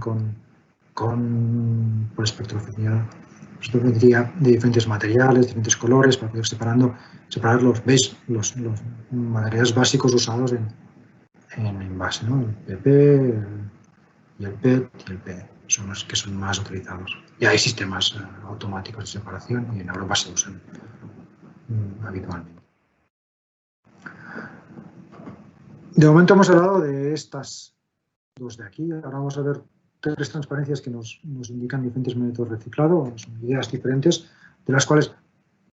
[SPEAKER 2] por espectrometría de diferentes materiales, diferentes colores, para poder separar los materiales básicos usados en envase, ¿no? El PP, y el PET y el PE son los que son más utilizados. Y hay sistemas automáticos de separación y en Europa se usan habitualmente. De momento hemos hablado de estas dos de aquí. Ahora vamos a ver 3 transparencias que nos indican diferentes métodos de reciclado, son ideas diferentes, de las cuales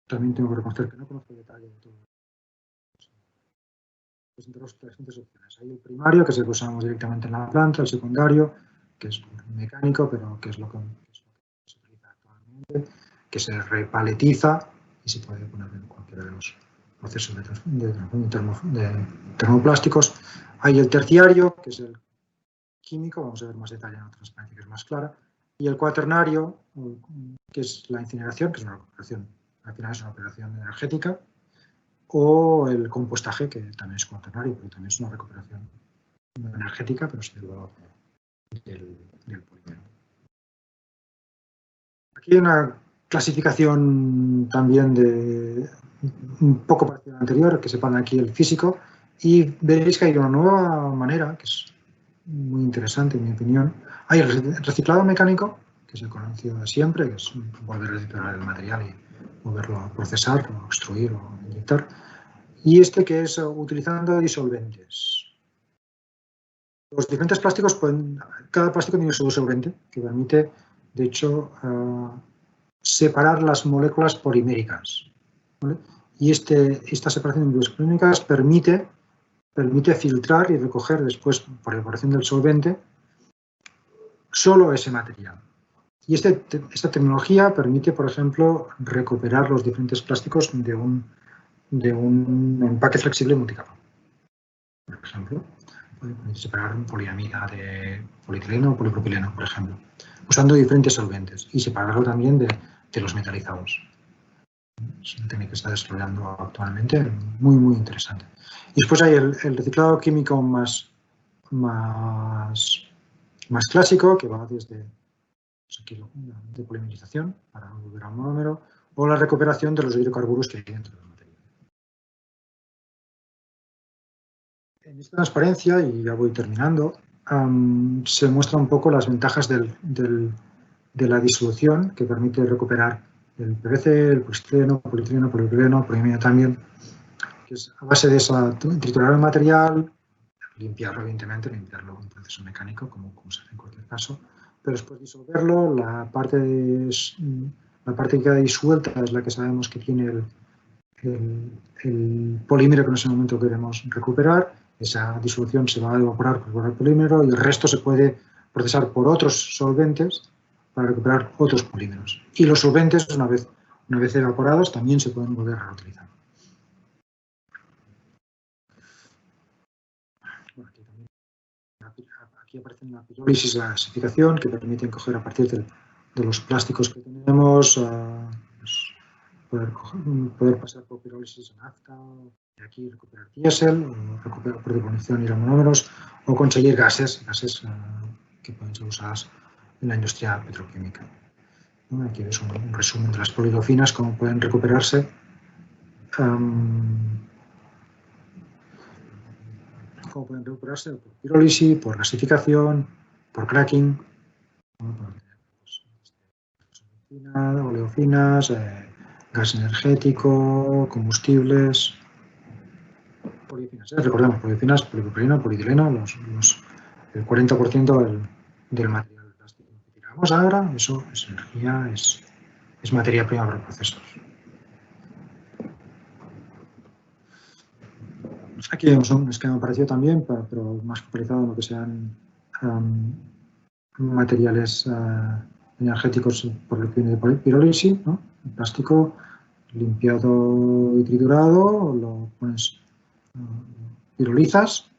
[SPEAKER 2] también tengo que reconocer que no conozco el detalle de todo. Entre las diferentes opciones. Hay el primario, que es el que usamos directamente en la planta, el secundario, que es mecánico, pero que es lo que se utiliza actualmente, que se repaletiza y se puede poner en cualquiera de los procesos de termoplásticos. Hay el terciario, que es el químico, vamos a ver más detalle en otra transparencia que es más clara, y el cuaternario, que es la incineración, que es una recuperación, al final es una operación energética, o el compostaje, que también es cuaternario, pero también es una recuperación energética, pero es derivado del polímero. Aquí hay una clasificación también un poco parecida a la anterior, que sepan aquí el físico, y veréis que hay una nueva manera, que es muy interesante en mi opinión. Hay el reciclado mecánico, que es el conocido de siempre, que es volver a reciclar el material y volverlo a procesar, o extruir o inyectar. Y este que es utilizando disolventes. Los diferentes plásticos cada plástico tiene su disolvente, que permite, de hecho, separar las moléculas poliméricas, ¿vale? Y esta separación de moléculas poliméricas permite filtrar y recoger después, por evaporación del solvente, solo ese material. Y esta tecnología permite, por ejemplo, recuperar los diferentes plásticos de un empaque flexible multicapa. Por ejemplo, puede separar poliamida de polietileno o polipropileno, por ejemplo, usando diferentes solventes, y separarlo también de los metalizados. Es una técnica que está desarrollando actualmente, muy, muy interesante. Y después hay el reciclado químico más clásico, que va desde pues aquí la depolimerización para volver a un monómero, o la recuperación de los hidrocarburos que hay dentro del material. En esta transparencia, y ya voy terminando, se muestran un poco las ventajas de la disolución que permite recuperar el PVC, el poliestireno, polietileno, polipropileno, poliamida también, que es a base de triturar el material, limpiarlo, evidentemente, limpiarlo en un proceso mecánico, como se hace en cualquier caso, pero después disolverlo, la parte que queda disuelta es la que sabemos que tiene el polímero que en ese momento queremos recuperar. Esa disolución se va a evaporar por el polímero y el resto se puede procesar por otros solventes para recuperar otros polímeros. Y los solventes, una vez evaporados, también se pueden volver a reutilizar. Bueno, aquí aparece la pirólisis y la gasificación, que permiten coger a partir de los plásticos que tenemos, poder pasar por pirólisis a nafta, y aquí recuperar diésel, recuperar por decomposición ir a monómeros, o conseguir gases que pueden ser usadas en la industria petroquímica. Aquí ves un resumen de las polidofinas, cómo pueden recuperarse. Cómo pueden recuperarse por pirólisis, por gasificación, por cracking, oleofinas, gas energético, combustibles, poliofinas. Recordemos, poliofinas, polipropileno, polietileno, el 40% del material plástico que tiramos ahora, eso es energía, es materia prima para procesos. Aquí vemos un esquema parecido también, pero más focalizado en lo que sean materiales energéticos por lo que viene de pirólisis, ¿no? El plástico limpiado y triturado, lo pones, pirolizas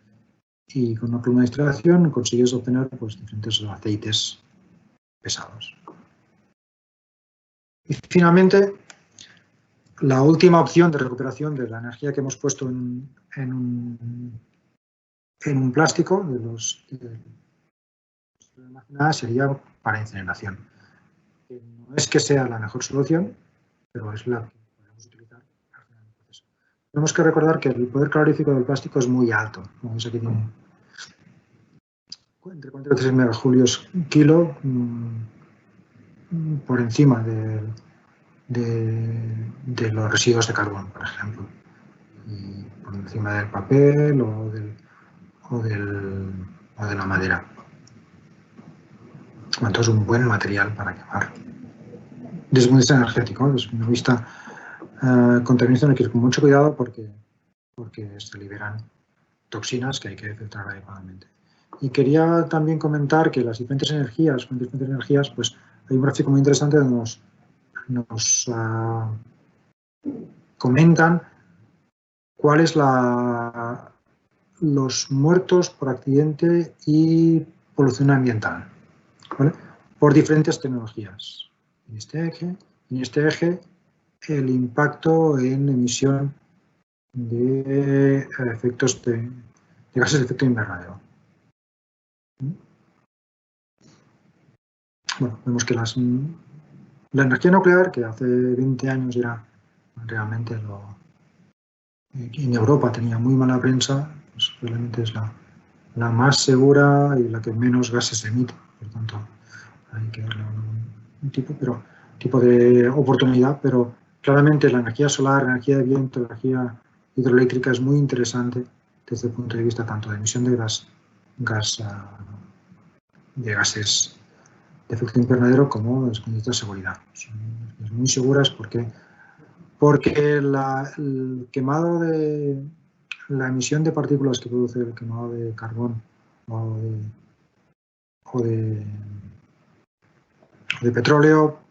[SPEAKER 2] y con una pluma de extracción consigues obtener pues, diferentes aceites pesados. Y finalmente, la última opción de recuperación de la energía que hemos puesto en un plástico de los almacenadas sería para incineración. No es que sea la mejor solución, pero es la que podemos utilizar al final del proceso. Tenemos que recordar que el poder calorífico del plástico es muy alto. Como veis aquí tiene entre 43 megajulios kilo por encima de los residuos de carbón, por ejemplo, y por encima del papel o de la madera. Bueno, es un buen material para quemar. Desde el punto de vista energético, desde el punto de vista contaminación, hay que ir con mucho cuidado porque se liberan toxinas que hay que filtrar adecuadamente. Y quería también comentar que las diferentes energías, pues hay un gráfico muy interesante donde nos comentan cuáles los muertos por accidente y polución ambiental, ¿vale? Por diferentes tecnologías. En este eje el impacto en emisión de efectos de gases de efecto invernadero. Bueno, vemos que la energía nuclear, que hace 20 años era realmente en Europa tenía muy mala prensa, pues realmente es la más segura y la que menos gases emite. Por tanto, hay que darle un tipo de oportunidad, pero claramente la energía solar, la energía de viento, la energía hidroeléctrica es muy interesante desde el punto de vista tanto de emisión de gases de efecto invernadero como desde el punto de vista de seguridad. Son muy seguras porque el quemado la emisión de partículas que produce el quemado de carbón o de petróleo,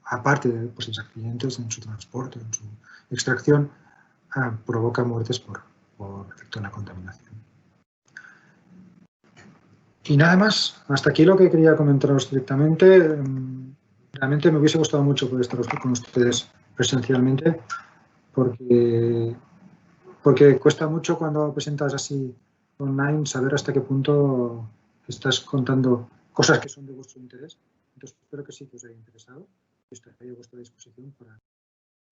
[SPEAKER 2] aparte de posibles accidentes en su transporte, en su extracción, provoca muertes por efecto de la contaminación. Y nada más, hasta aquí lo que quería comentaros directamente. Realmente me hubiese gustado mucho poder estar con ustedes presencialmente, porque cuesta mucho cuando presentas así online saber hasta qué punto estás contando cosas que son de vuestro interés Entonces, espero que sí que os haya interesado. Estaré a vuestra disposición para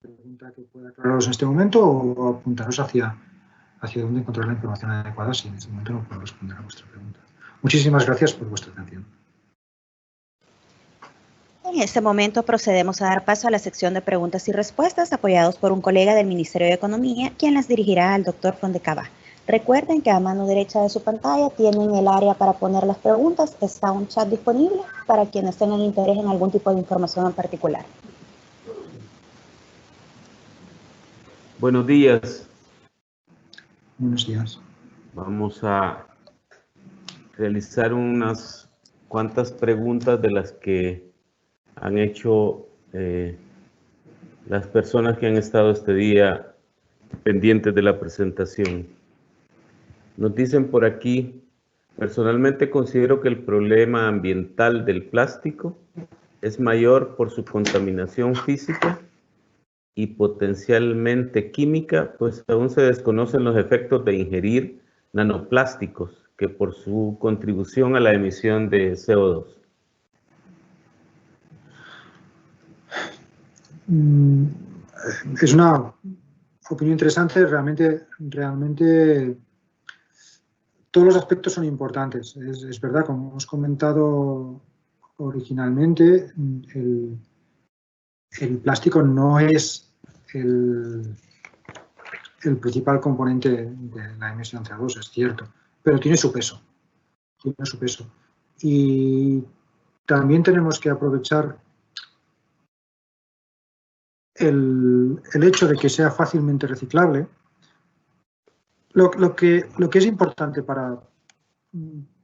[SPEAKER 2] pregunta que pueda aclararos en este momento o apuntaros hacia dónde encontrar la información adecuada si en este momento no puedo responder a vuestra pregunta. Muchísimas gracias por vuestra atención.
[SPEAKER 1] En este momento procedemos a dar paso a la sección de preguntas y respuestas apoyados por un colega del Ministerio de Economía, quien las dirigirá al Dr. Fondecava. Recuerden que a mano derecha de su pantalla tienen el área para poner las preguntas. Está un chat disponible para quienes tengan interés en algún tipo de información en particular.
[SPEAKER 3] Buenos días.
[SPEAKER 2] Buenos días.
[SPEAKER 3] Vamos a realizar unas cuantas preguntas de las que han hecho las personas que han estado este día pendientes de la presentación. Nos dicen por aquí, personalmente considero que el problema ambiental del plástico es mayor por su contaminación física y potencialmente química, pues aún se desconocen los efectos de ingerir nanoplásticos que por su contribución a la emisión de CO2.
[SPEAKER 2] Es una opinión interesante. Realmente todos los aspectos son importantes. Es verdad, como hemos comentado originalmente, el plástico no es el principal componente de la emisión de CO2, es cierto, pero tiene su peso. Y también tenemos que aprovechar el hecho de que sea fácilmente reciclable. Lo que es importante para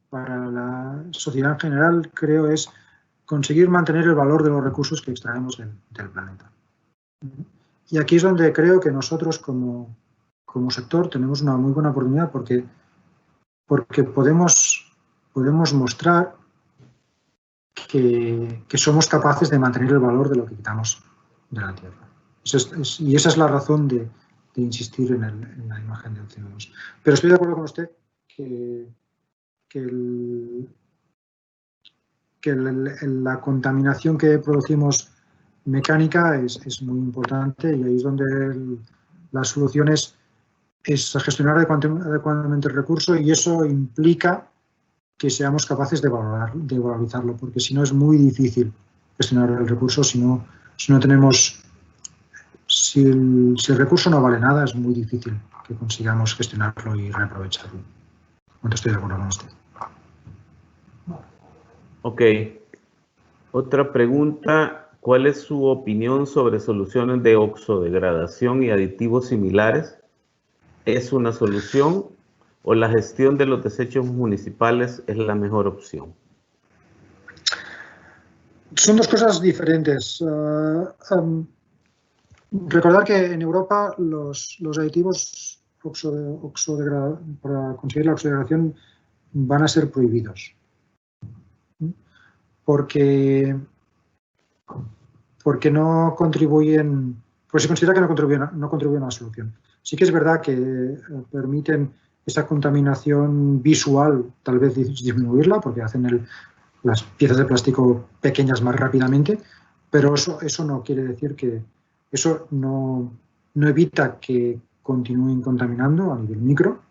[SPEAKER 2] la sociedad en general, creo, es conseguir mantener el valor de los recursos que extraemos del planeta. Y aquí es donde creo que nosotros como sector tenemos una muy buena oportunidad porque podemos mostrar que somos capaces de mantener el valor de lo que quitamos de la Tierra. Y esa es la razón de insistir en la imagen del CO2. Pero estoy de acuerdo con usted que la contaminación que producimos mecánica es muy importante, y ahí es donde la solución es gestionar adecuadamente el recurso, y eso implica que seamos capaces de valorizarlo, porque si no es muy difícil gestionar el recurso. Si el recurso no vale nada, es muy difícil que consigamos gestionarlo y reaprovecharlo. Estoy de acuerdo con usted.
[SPEAKER 3] Ok. Otra pregunta, ¿cuál es su opinión sobre soluciones de oxodegradación y aditivos similares? ¿Es una solución o la gestión de los desechos municipales es la mejor opción?
[SPEAKER 2] Son dos cosas diferentes. Recordar que en Europa los aditivos para conseguir la oxodegradación van a ser prohibidos. Porque no contribuyen, pues se considera que no contribuyen a la solución. Sí que es verdad que permiten esa contaminación visual, tal vez disminuirla, porque hacen las piezas de plástico pequeñas más rápidamente, pero eso no quiere decir que eso no evita que continúen contaminando a nivel micro,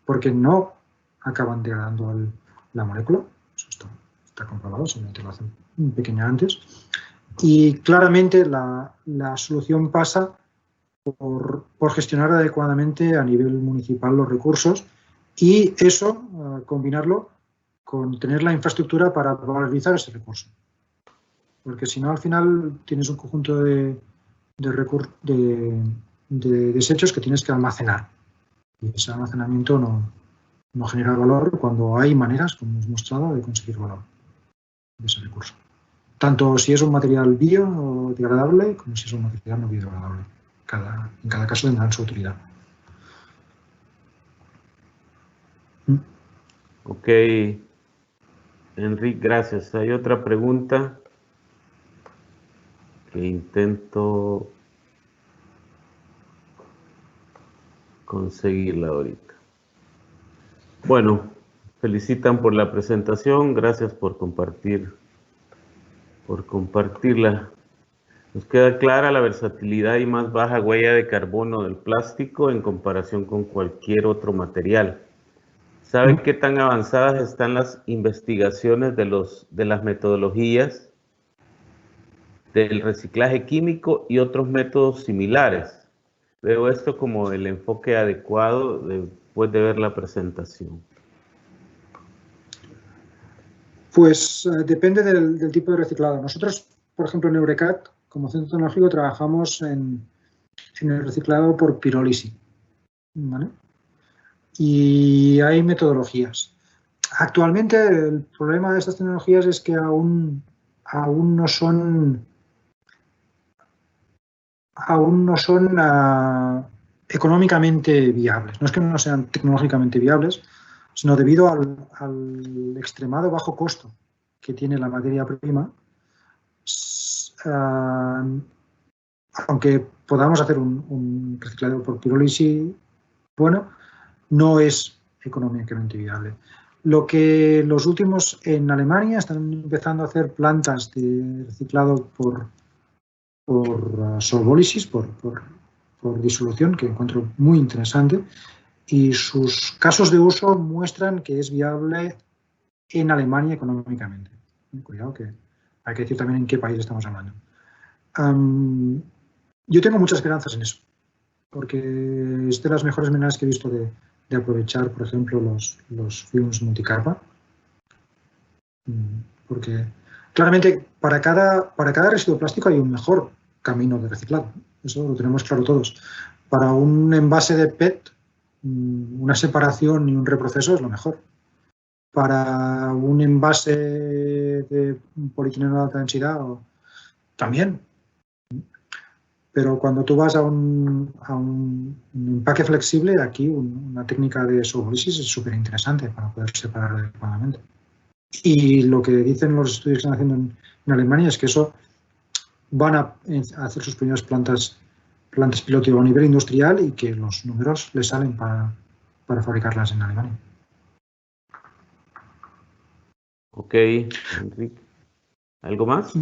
[SPEAKER 2] porque no acaban degradando la molécula. Eso está comprobado, simplemente lo hacen pequeña antes. Y claramente la solución pasa por gestionar adecuadamente a nivel municipal los recursos, y eso combinarlo con tener la infraestructura para valorizar ese recurso. Porque si no, al final tienes un conjunto de desechos que tienes que almacenar. Y ese almacenamiento no genera valor cuando hay maneras, como hemos mostrado, de conseguir valor de ese recurso. Tanto si es un material biodegradable como si es un material no biodegradable. En cada caso tendrán su utilidad.
[SPEAKER 3] Ok, Enrique, gracias. Hay otra pregunta que intento conseguirla ahorita. Bueno, felicitan por la presentación, gracias por compartir por compartirla. Nos queda clara la versatilidad y más baja huella de carbono del plástico en comparación con cualquier otro material. ¿Sabe qué tan avanzadas están las investigaciones de las metodologías del reciclaje químico y otros métodos similares? Veo esto como el enfoque adecuado después de ver la presentación.
[SPEAKER 2] Pues depende del tipo de reciclado. Nosotros, por ejemplo, en Eurecat, como centro tecnológico, trabajamos en el reciclado por pirólisis, ¿vale? Y hay metodologías. Actualmente el problema de estas tecnologías es que aún no son económicamente viables. No es que no sean tecnológicamente viables, sino debido al extremado bajo costo que tiene la materia prima. Aunque podamos hacer un reciclado por pirólisis, bueno, no es económicamente viable. Lo que los últimos en Alemania están empezando a hacer plantas de reciclado por solvólisis, por disolución, que encuentro muy interesante, y sus casos de uso muestran que es viable en Alemania económicamente. Cuidado, que hay que decir también en qué país estamos hablando. Yo tengo muchas esperanzas en eso, porque es de las mejores maneras que he visto de aprovechar, por ejemplo, los films multicapa, porque claramente para cada residuo plástico hay un mejor camino de reciclado. Eso lo tenemos claro todos. Para un envase de PET, una separación y un reproceso es lo mejor. Para un envase de polietileno de alta densidad, también. Pero cuando tú vas a un empaque flexible, aquí una técnica de solvólisis es súper interesante para poder separar adecuadamente. Y lo que dicen los estudios que están haciendo en Alemania es que eso van a hacer sus primeras plantas piloto a nivel industrial y que los números les salen para fabricarlas en Alemania.
[SPEAKER 3] Ok, Enrique. ¿Algo más?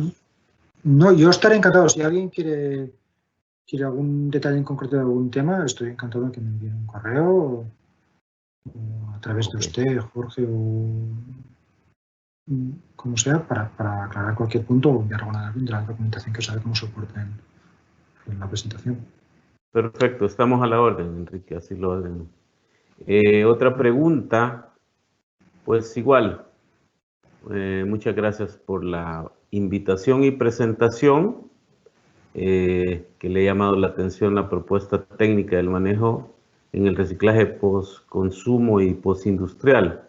[SPEAKER 2] No, yo estaré encantado. Si alguien quiere algún detalle en concreto de algún tema, estoy encantado de que me envíen un correo o a través de usted, Jorge, o como sea, para aclarar cualquier punto o enviar alguna de la documentación que os haré como soporte en la presentación.
[SPEAKER 3] Perfecto, estamos a la orden, Enrique, así lo haremos. Otra pregunta, pues igual, muchas gracias por la invitación y presentación, que le ha llamado la atención la propuesta técnica del manejo en el reciclaje post-consumo y post-industrial.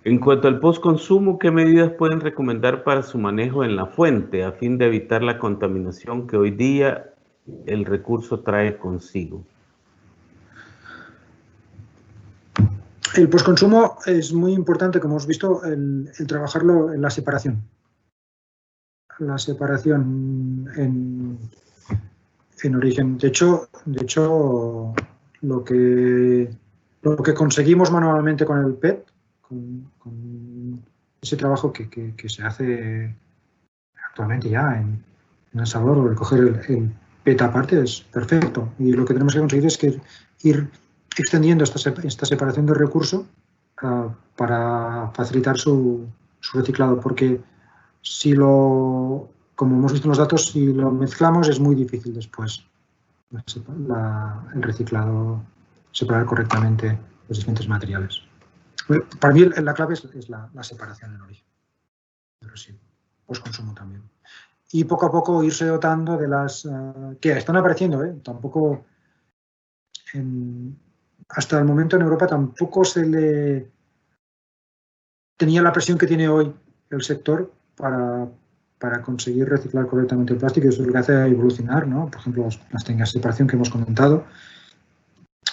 [SPEAKER 3] En cuanto al post-consumo, ¿qué medidas pueden recomendar para su manejo en la fuente a fin de evitar la contaminación que hoy día el recurso trae consigo?
[SPEAKER 2] El postconsumo es muy importante, como hemos visto, el trabajarlo en la separación. La separación en origen. De hecho, lo que conseguimos manualmente con el PET, con ese trabajo que se hace actualmente ya en El Salvador, recoger el PET aparte, es perfecto. Y lo que tenemos que conseguir es que ir extendiendo esta separación de recurso para facilitar su reciclado, porque como hemos visto en los datos, si lo mezclamos es muy difícil después el reciclado, separar correctamente los diferentes materiales. Para mí la clave es la separación en origen, pero sí, postconsumo también. Y poco a poco irse dotando de las que están apareciendo, tampoco hasta el momento en Europa tampoco se le tenía la presión que tiene hoy el sector para conseguir reciclar correctamente el plástico, y eso es lo que hace evolucionar, ¿no? Por ejemplo, las técnicas de separación que hemos comentado,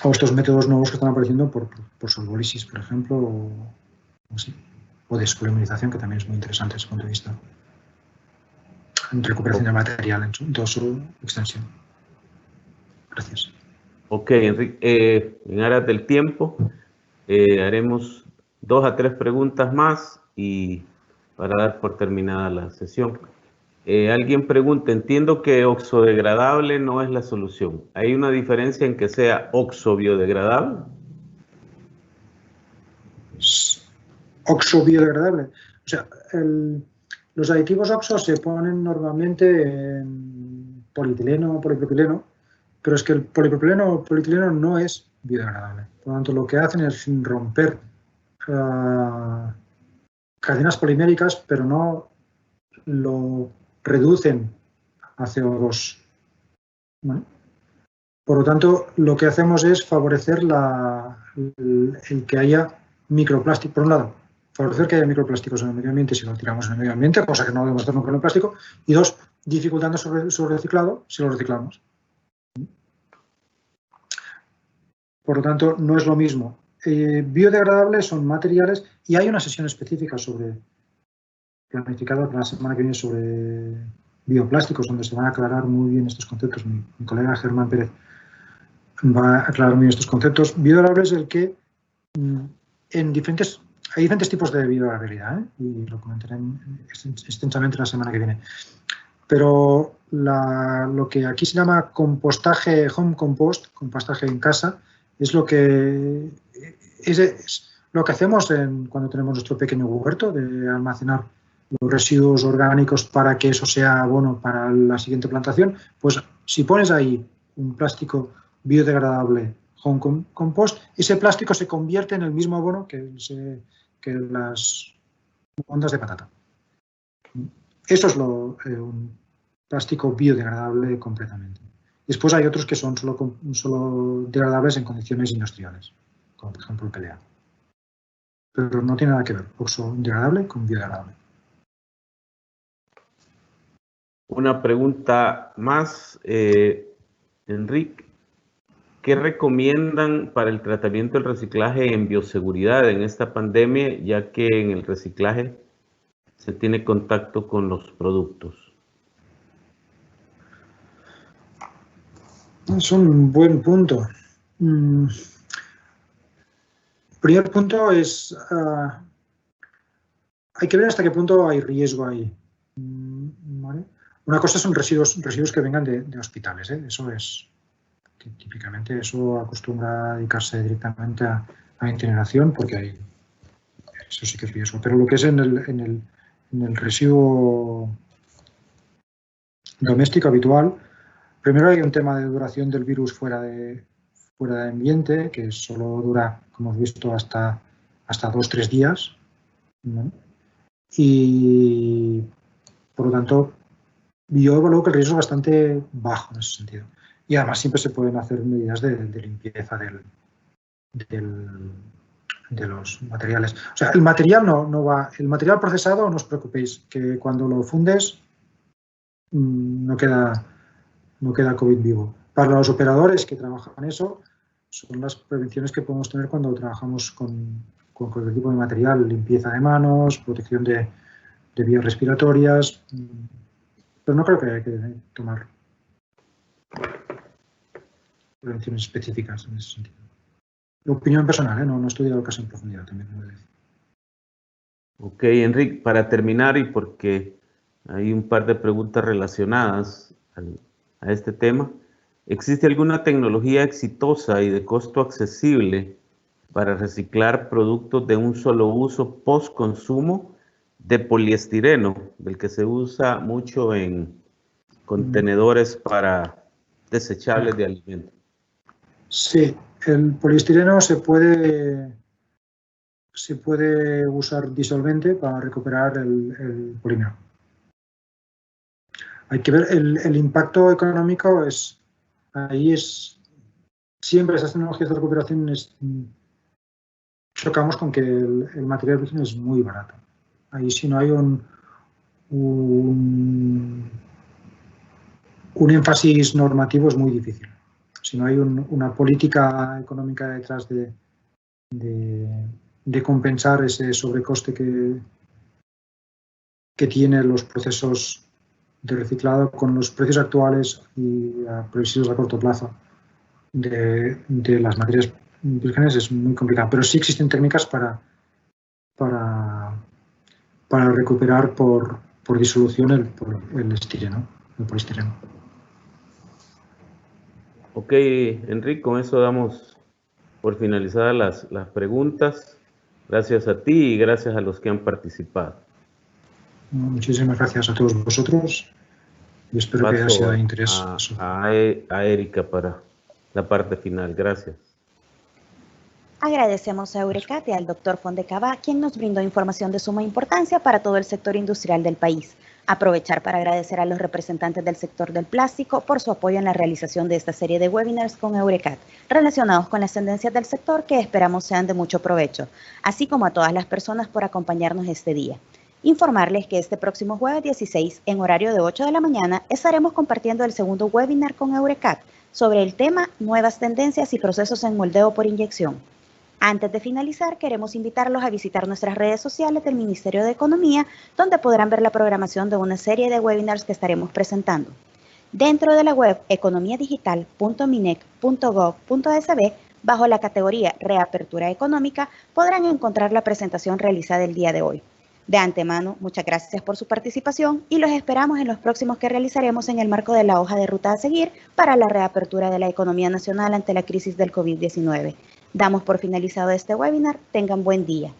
[SPEAKER 2] o estos métodos nuevos que están apareciendo por solvólisis, por ejemplo, o despolimerización, que también es muy interesante desde ese punto de vista, en recuperación de material en toda su extensión. Gracias.
[SPEAKER 3] Ok, Enrique, en aras del tiempo, haremos 2 a 3 preguntas más y para dar por terminada la sesión. Alguien pregunta, entiendo que oxodegradable no es la solución. ¿Hay una diferencia en que sea oxobiodegradable?
[SPEAKER 2] Oxobiodegradable. O sea, los aditivos oxo se ponen normalmente en polietileno o polipropileno, pero es que el polipropileno o polietileno no es biodegradable. Por lo tanto, lo que hacen es romper cadenas poliméricas, pero no lo reducen a CO2. ¿Vale? Por lo tanto, lo que hacemos es favorecer el que haya microplástico. Por un lado, favorecer que haya microplásticos en el medio ambiente si lo tiramos en el medio ambiente, cosa que no debemos hacer con el plástico. Y dos, dificultando su reciclado si lo reciclamos. Por lo tanto, no es lo mismo. Biodegradables son materiales y hay una sesión específica planificada para la semana que viene sobre bioplásticos, donde se van a aclarar muy bien estos conceptos. Mi colega Germán Pérez va a aclarar muy bien estos conceptos. Biodegradable es el que hay diferentes tipos de biodegradabilidad, y lo comentaré extensamente la semana que viene. Pero lo que aquí se llama compostaje home compost, compostaje en casa, es lo que hacemos cuando tenemos nuestro pequeño huerto, de almacenar los residuos orgánicos para que eso sea abono para la siguiente plantación. Pues si pones ahí un plástico biodegradable home compost, ese plástico se convierte en el mismo abono que las ondas de patata. Eso es un plástico biodegradable completamente. Después hay otros que son solo degradables en condiciones industriales, como por ejemplo el PLA. Pero no tiene nada que ver oxodegradable con biodegradable.
[SPEAKER 3] Una pregunta más, Enrique. ¿Qué recomiendan para el tratamiento del reciclaje en bioseguridad en esta pandemia, ya que en el reciclaje se tiene contacto con los productos?
[SPEAKER 2] Es un buen punto. Primer punto es, hay que ver hasta qué punto hay riesgo ahí. ¿Vale? Una cosa son residuos que vengan de hospitales, ¿eh? Eso es, típicamente eso acostumbra a dedicarse directamente a incineración, porque eso sí que es riesgo. Pero lo que es en el residuo doméstico habitual, primero hay un tema de duración del virus fuera de ambiente, que solo dura, como hemos visto, hasta 2-3 días, ¿no? Y por lo tanto, yo evalúo que el riesgo es bastante bajo en ese sentido. Y además siempre se pueden hacer medidas de limpieza de los materiales. O sea, el material no va. El material procesado, no os preocupéis, que cuando lo fundes no queda COVID vivo. Para los operadores que trabajan en eso, son las prevenciones que podemos tener cuando trabajamos con cualquier tipo de material, limpieza de manos, protección de vías respiratorias, pero no creo que haya que tomar prevenciones específicas en ese sentido. Opinión personal, no he estudiado el caso en profundidad también.
[SPEAKER 3] Ok, Enrique, para terminar, y porque hay un par de preguntas relacionadas a este tema, ¿existe alguna tecnología exitosa y de costo accesible para reciclar productos de un solo uso post-consumo de poliestireno, del que se usa mucho en contenedores para desechables de alimentos?
[SPEAKER 2] Sí, el poliestireno se puede usar disolvente para recuperar el polímero. Hay que ver el impacto económico, siempre esas tecnologías de recuperación chocamos con que el material virgen es muy barato. Ahí si no hay un énfasis normativo es muy difícil. Si no hay una política económica detrás de compensar ese sobrecoste que tienen los procesos de reciclado con los precios actuales y previsibles a corto plazo de las materias vírgenes, es muy complicado. Pero sí existen técnicas para para recuperar por disolución el estireno, el poliestireno.
[SPEAKER 3] Ok, Enrique, con eso damos por finalizadas las preguntas. Gracias a ti y gracias a los que han participado.
[SPEAKER 2] Muchísimas gracias a todos vosotros y espero que haya sido de interés.
[SPEAKER 3] A Erika para la parte final. Gracias.
[SPEAKER 1] Agradecemos a Eurecat y al Dr. Fondecava, quien nos brindó información de suma importancia para todo el sector industrial del país. Aprovechar para agradecer a los representantes del sector del plástico por su apoyo en la realización de esta serie de webinars con Eurecat, relacionados con las tendencias del sector que esperamos sean de mucho provecho, así como a todas las personas por acompañarnos este día. Informarles que este próximo jueves 16, en horario de 8 de la mañana, estaremos compartiendo el segundo webinar con Eurecat sobre el tema Nuevas tendencias y procesos en moldeo por inyección. Antes de finalizar, queremos invitarlos a visitar nuestras redes sociales del Ministerio de Economía, donde podrán ver la programación de una serie de webinars que estaremos presentando. Dentro de la web economiadigital.minec.gov.sb, bajo la categoría Reapertura Económica, podrán encontrar la presentación realizada el día de hoy. De antemano, muchas gracias por su participación y los esperamos en los próximos que realizaremos en el marco de la hoja de ruta a seguir para la reapertura de la economía nacional ante la crisis del COVID-19. Damos por finalizado este webinar. Tengan buen día.